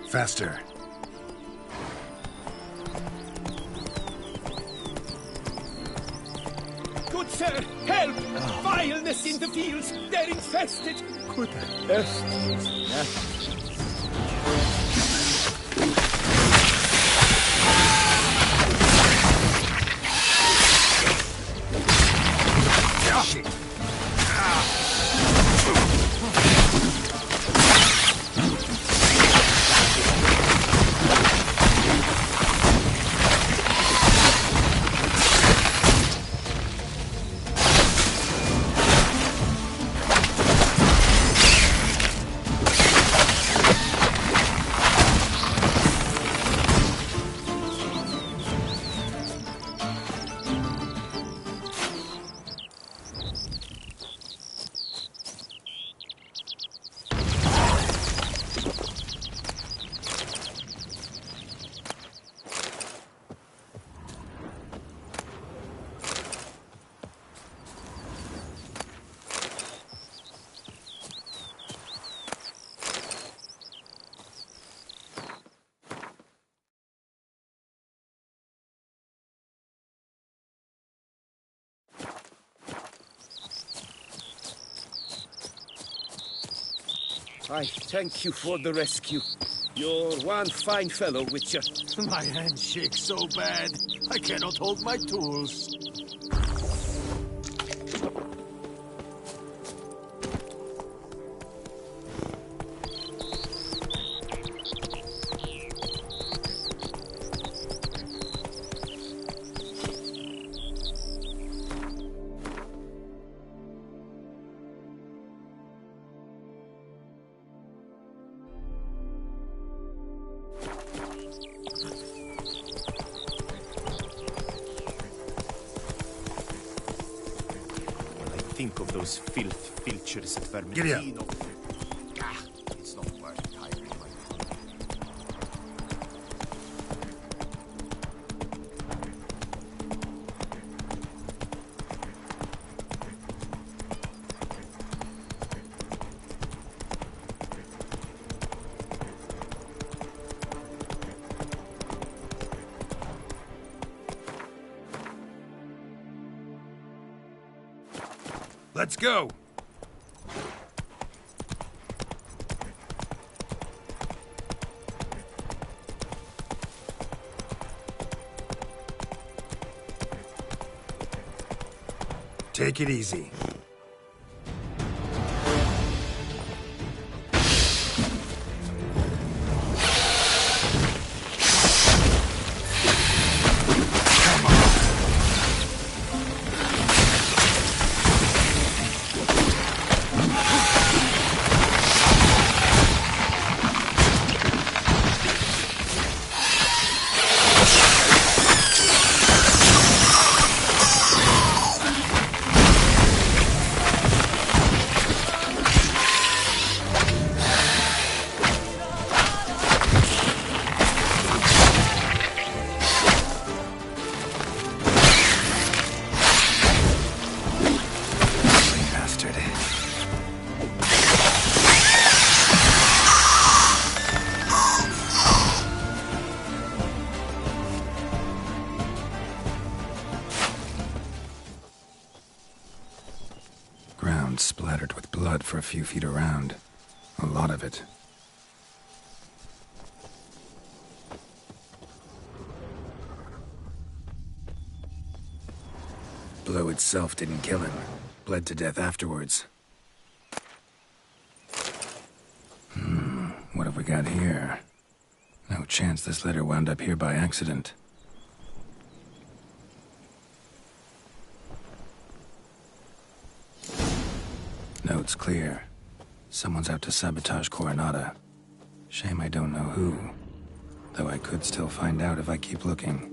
Faster. Good sir, help! Vileness in the fields! They're infested! Good I thank you for the rescue. You're one fine fellow, Witcher. My hand shakes so bad, I cannot hold my tools. Think of those filchers at Giddy up. Vermentino. Ah, it's not worth tiring my Let's go! Take it easy. Ground splattered with blood for a few feet around. A lot of it. Blow itself didn't kill him. Bled to death afterwards. What have we got here? No chance this letter wound up here by accident. Note's clear. Someone's out to sabotage Coronata. Shame I don't know who. Though I could still find out if I keep looking.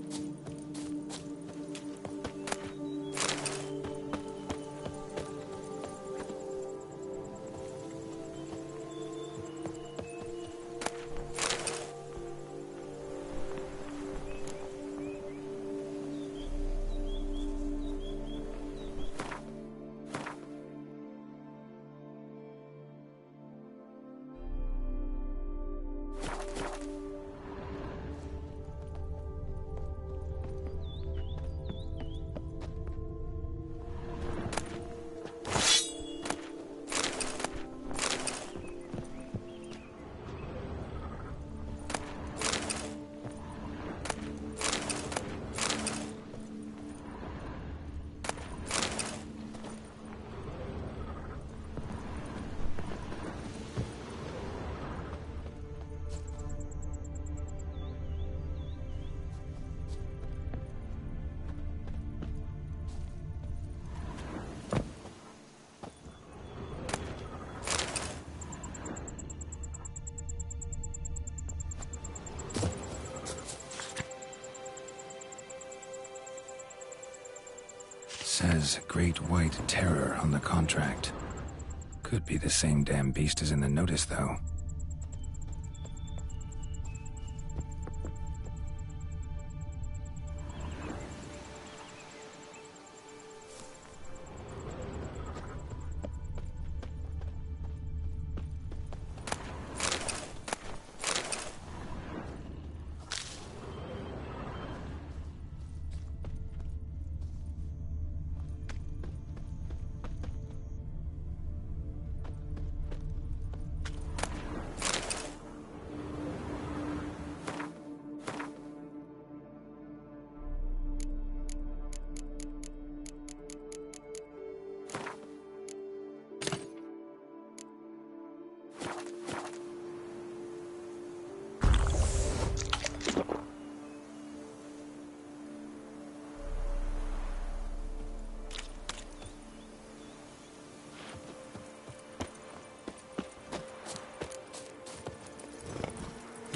Says Great White Terror on the contract. Could be the same damn beast as in the notice, though.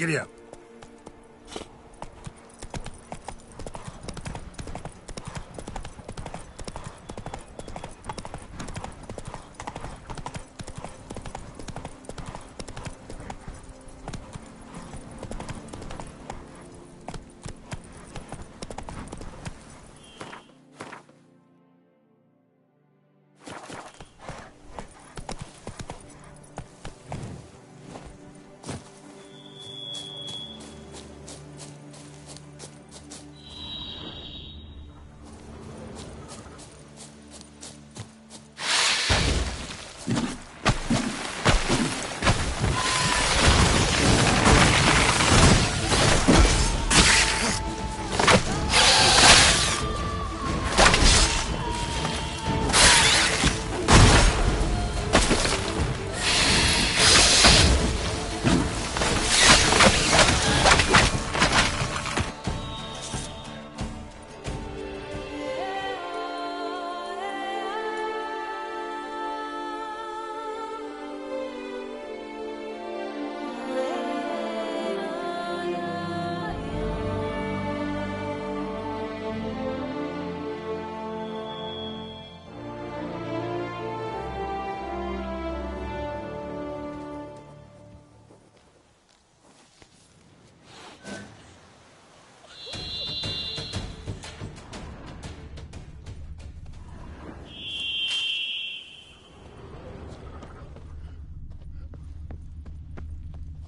Giddy up.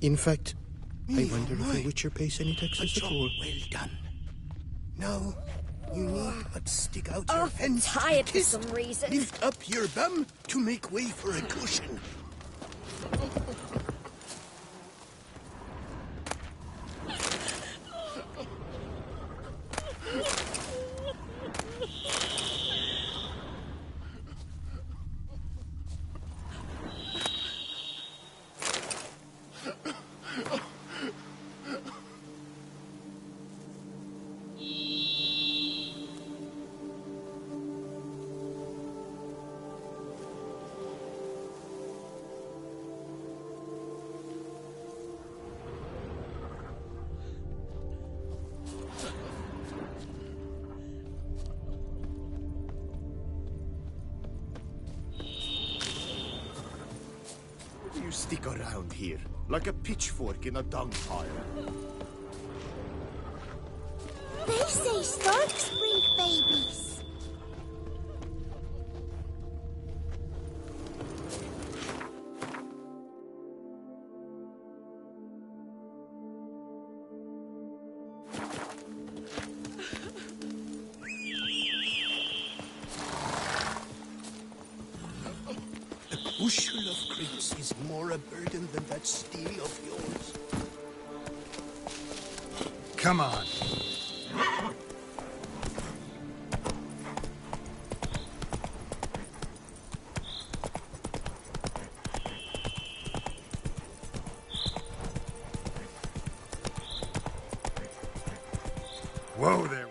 In fact, I wonder if a witcher pays any taxes at all. Well done. Now, you need but stick out Oh, your hands tired to for kiss, some reason. lift up your bum to make way for a cushion. You stick around here like a pitchfork in a dung pile. They say storks bring babies. A bushel of grapes is more a burden than that steel of yours. Come on. Whoa there.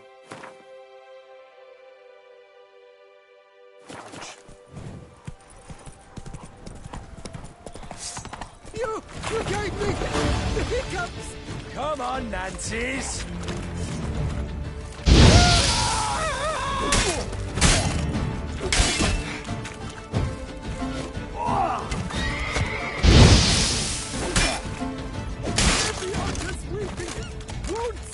You gave me the hiccups! Come on, Nancy's. Every archer's weeping! Wounds!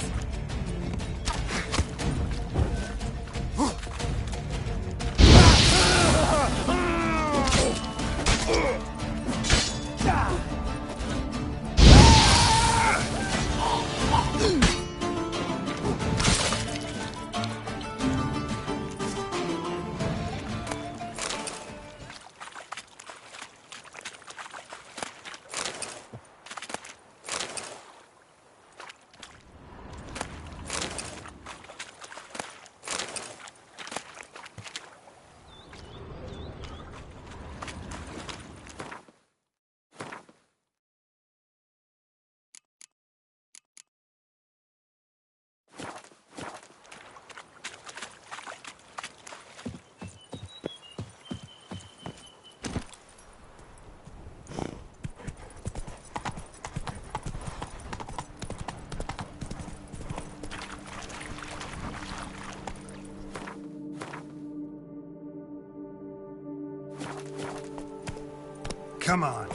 Come on.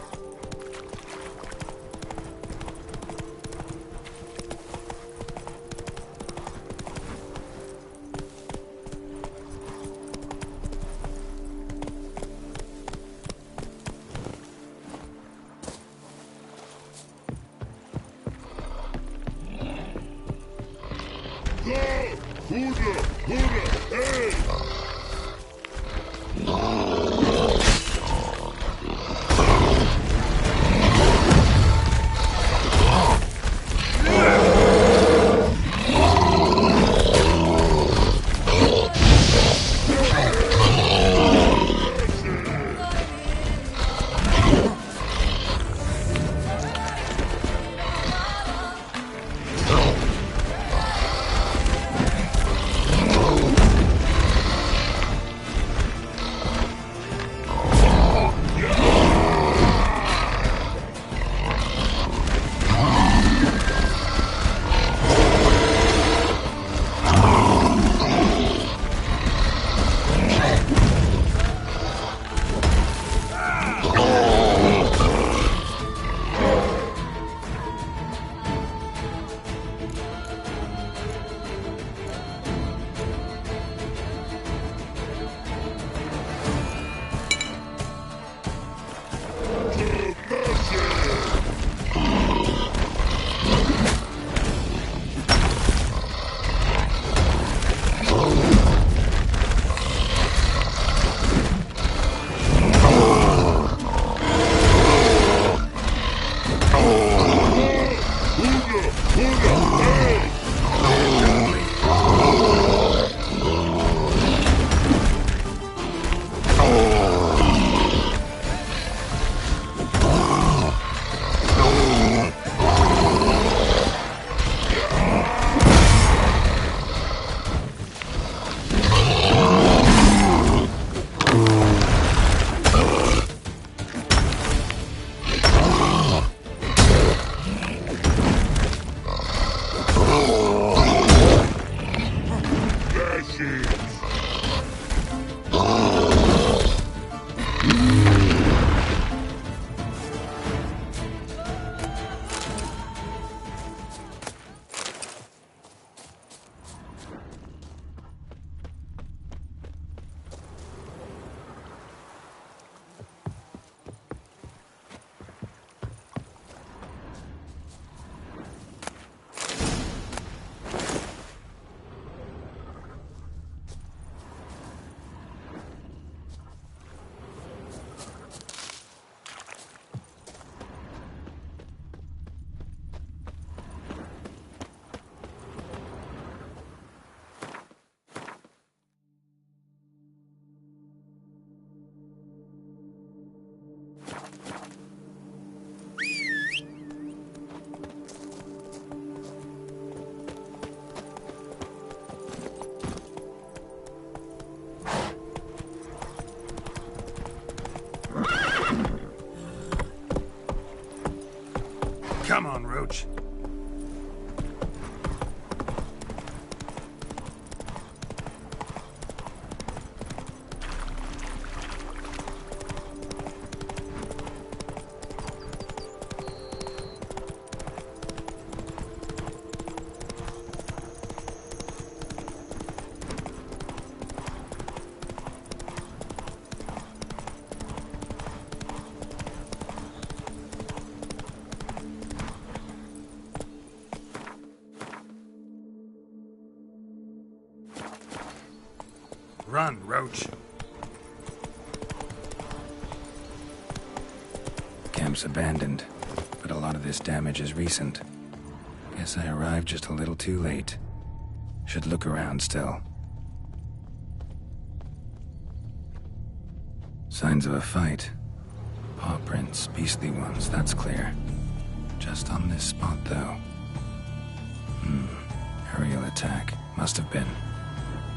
Come on, Roach. Run, Roach. Camp's abandoned, but a lot of this damage is recent. Guess I arrived just a little too late. Should look around still. Signs of a fight. Paw prints, beastly ones, that's clear. Just on this spot, though. Aerial attack. Must have been.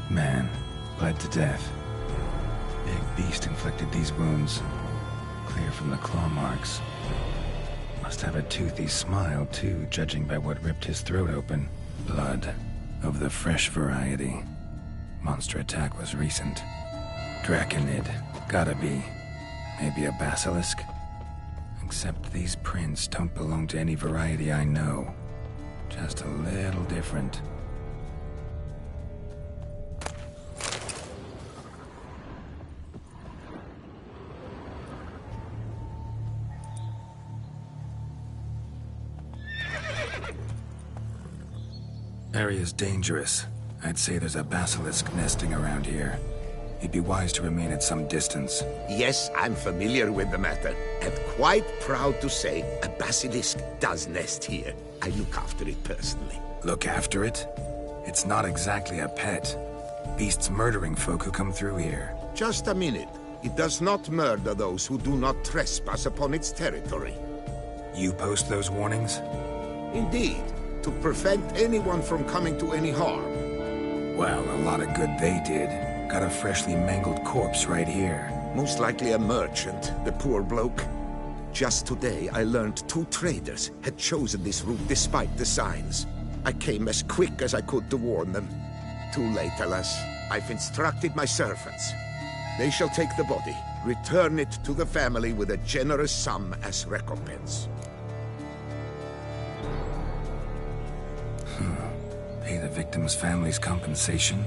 Man. Bled to death. Big beast inflicted these wounds. Clear from the claw marks. Must have a toothy smile, too, judging by what ripped his throat open. Blood. Of the fresh variety. Monster attack was recent. Draconid. Gotta be. Maybe a basilisk? Except these prints don't belong to any variety I know. Just a little different. Area's dangerous. I'd say there's a basilisk nesting around here. It'd be wise to remain at some distance. Yes, I'm familiar with the matter, and quite proud to say a basilisk does nest here. I look after it personally. Look after it? It's not exactly a pet. Beasts murdering folk who come through here. Just a minute. It does not murder those who do not trespass upon its territory. You post those warnings? Indeed, to prevent anyone from coming to any harm. Well, a lot of good they did. Got a freshly mangled corpse right here. Most likely a merchant, the poor bloke. Just today, I learned 2 traders had chosen this route despite the signs. I came as quick as I could to warn them. Too late, alas. I've instructed my servants. They shall take the body, return it to the family with a generous sum as recompense. Pay the victims' families compensation?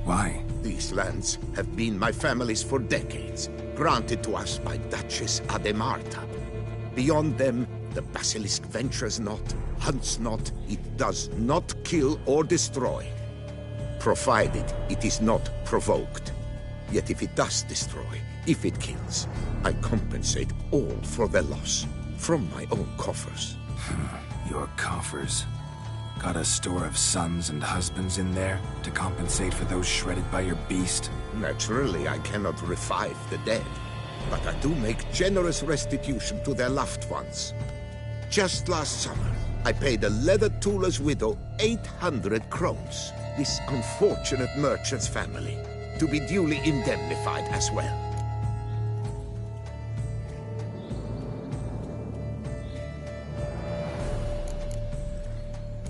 Why? These lands have been my family's for decades, granted to us by Duchess Ademarta. Beyond them, the basilisk ventures not, hunts not, it does not kill or destroy. Provided it is not provoked. Yet if it does destroy, if it kills, I compensate all for their loss, from my own coffers. Your coffers? Got a store of sons and husbands in there to compensate for those shredded by your beast? Naturally, I cannot revive the dead, but I do make generous restitution to their loved ones. Just last summer, I paid a leather tooler's widow 800 crowns, this unfortunate merchant's family, to be duly indemnified as well.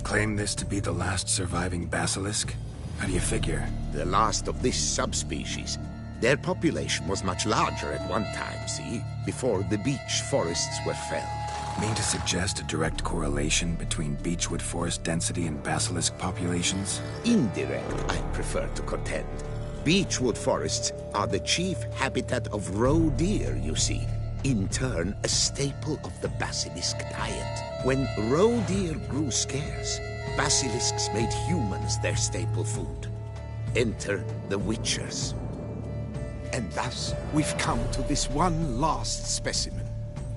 Claim this to be the last surviving basilisk? How do you figure? The last of this subspecies. Their population was much larger at one time, see? Before the beech forests were felled. Mean to suggest a direct correlation between beechwood forest density and basilisk populations? Indirect, I prefer to contend. Beechwood forests are the chief habitat of roe deer, you see. In turn, a staple of the basilisk diet. When roe deer grew scarce, basilisks made humans their staple food. Enter the witchers. And thus, we've come to this one last specimen.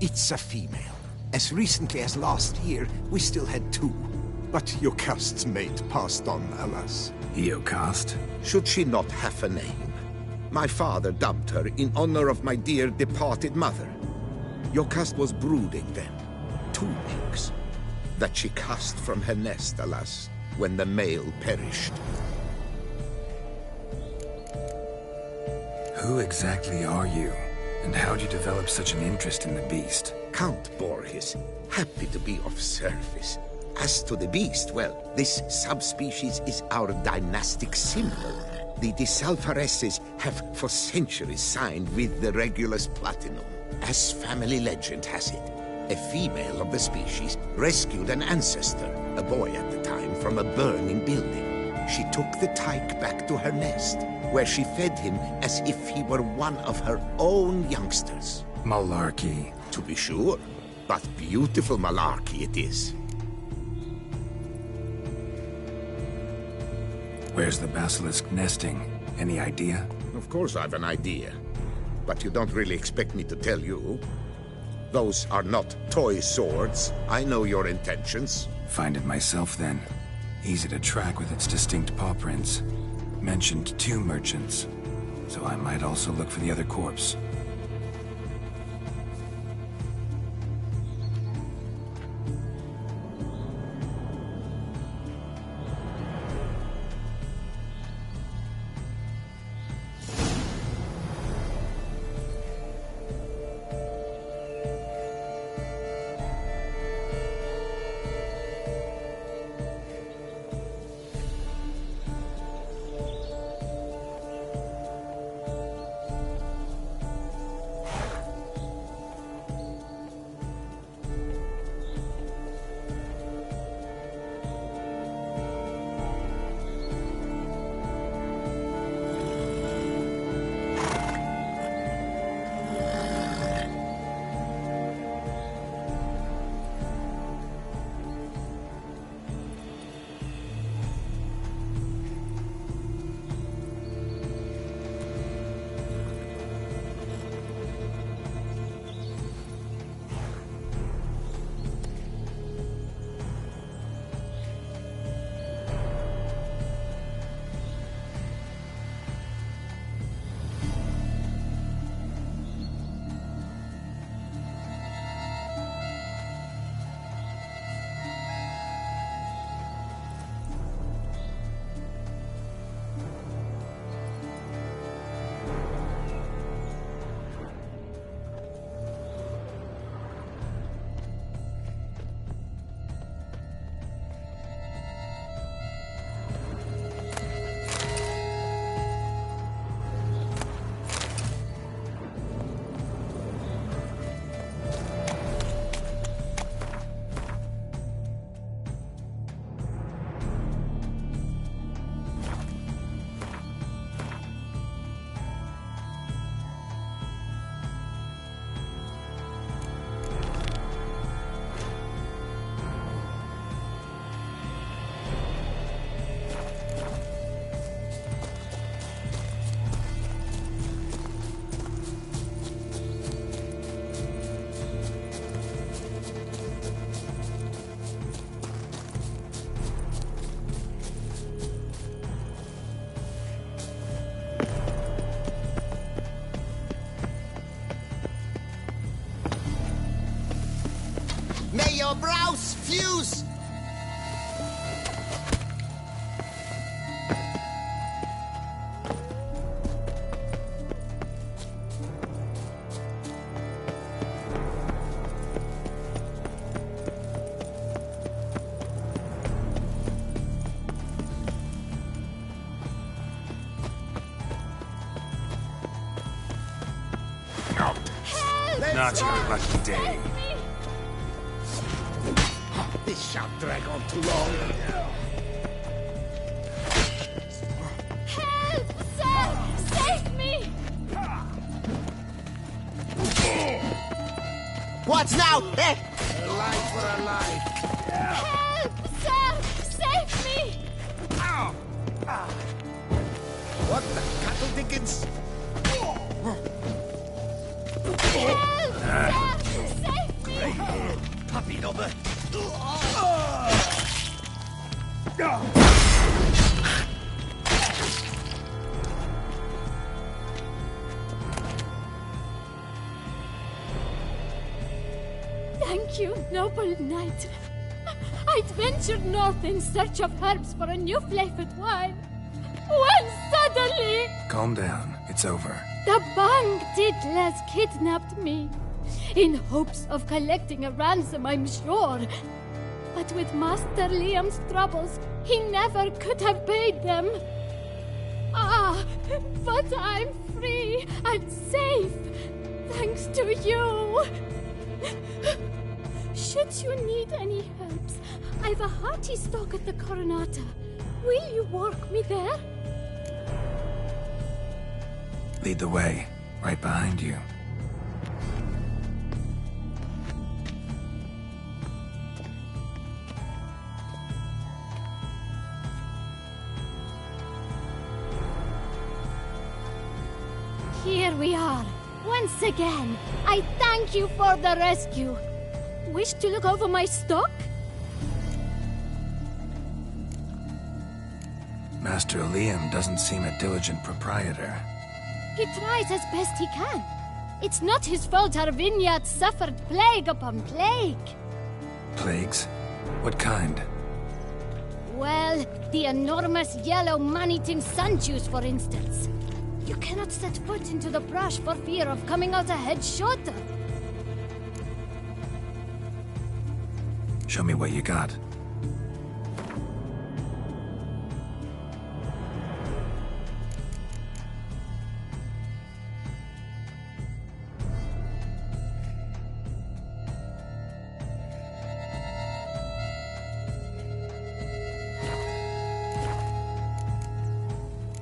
It's a female. As recently as last year, we still had 2. But Jocast's mate passed on, alas. Jocast? Should she not have a name? My father dubbed her in honor of my dear departed mother. Jocast was brooding then. 2 eggs. That she cast from her nest, alas, when the male perished. Who exactly are you? And how'd you develop such an interest in the beast? Count Borges, happy to be of service. As to the beast, well, this subspecies is our dynastic symbol. The De Salfareses have for centuries signed with the Regulus Platinum. As family legend has it, a female of the species rescued an ancestor, a boy at the time, from a burning building. She took the tyke back to her nest, where she fed him as if he were one of her own youngsters. Malarkey. To be sure, but beautiful malarkey it is. Where's the basilisk nesting? Any idea? Of course I've an idea. But you don't really expect me to tell you. Those are not toy swords. I know your intentions. Find it myself then. Easy to track with its distinct paw prints. Mentioned 2 merchants. So I might also look for the other corpse. your brows fuse! Not your lucky day. This shan't drag on too long. Help, sir! Save me! What now? Eh? A life for a life. Help, sir! Save me! What the cattle dickens? Help, sir! Save me! Puppy knobber. Thank you, noble knight. I'd ventured north in search of herbs for a new flavored wine. When suddenly... Calm down. It's over. the bandit kidnapped me. In hopes of collecting a ransom, I'm sure. But with Master Liam's troubles, he never could have paid them. Ah, but I'm free and safe, thanks to you. Should you need any herbs, I've a hearty stock at the Coronata. Will you walk me there? Lead the way. Right behind you. Here we are. Once again, I thank you for the rescue. Wish to look over my stock? Master Liam doesn't seem a diligent proprietor. He tries as best he can. It's not his fault our vineyard suffered plague upon plague. Plagues? What kind? Well, the enormous yellow man-eating sun-juice, for instance. You cannot set foot into the brush for fear of coming out ahead shorter. Show me what you got.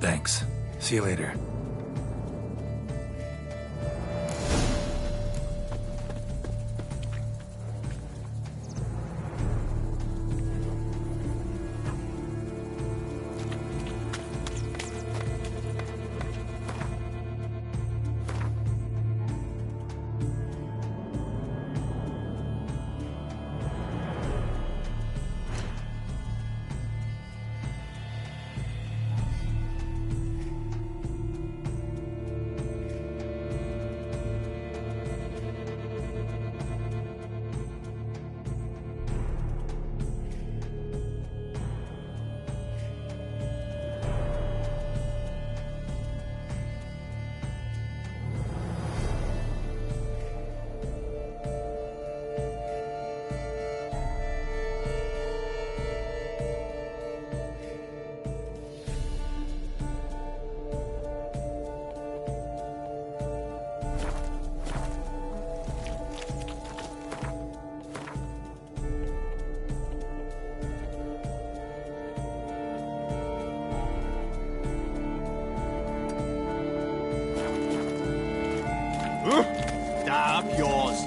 Thanks. See you later. Up yours.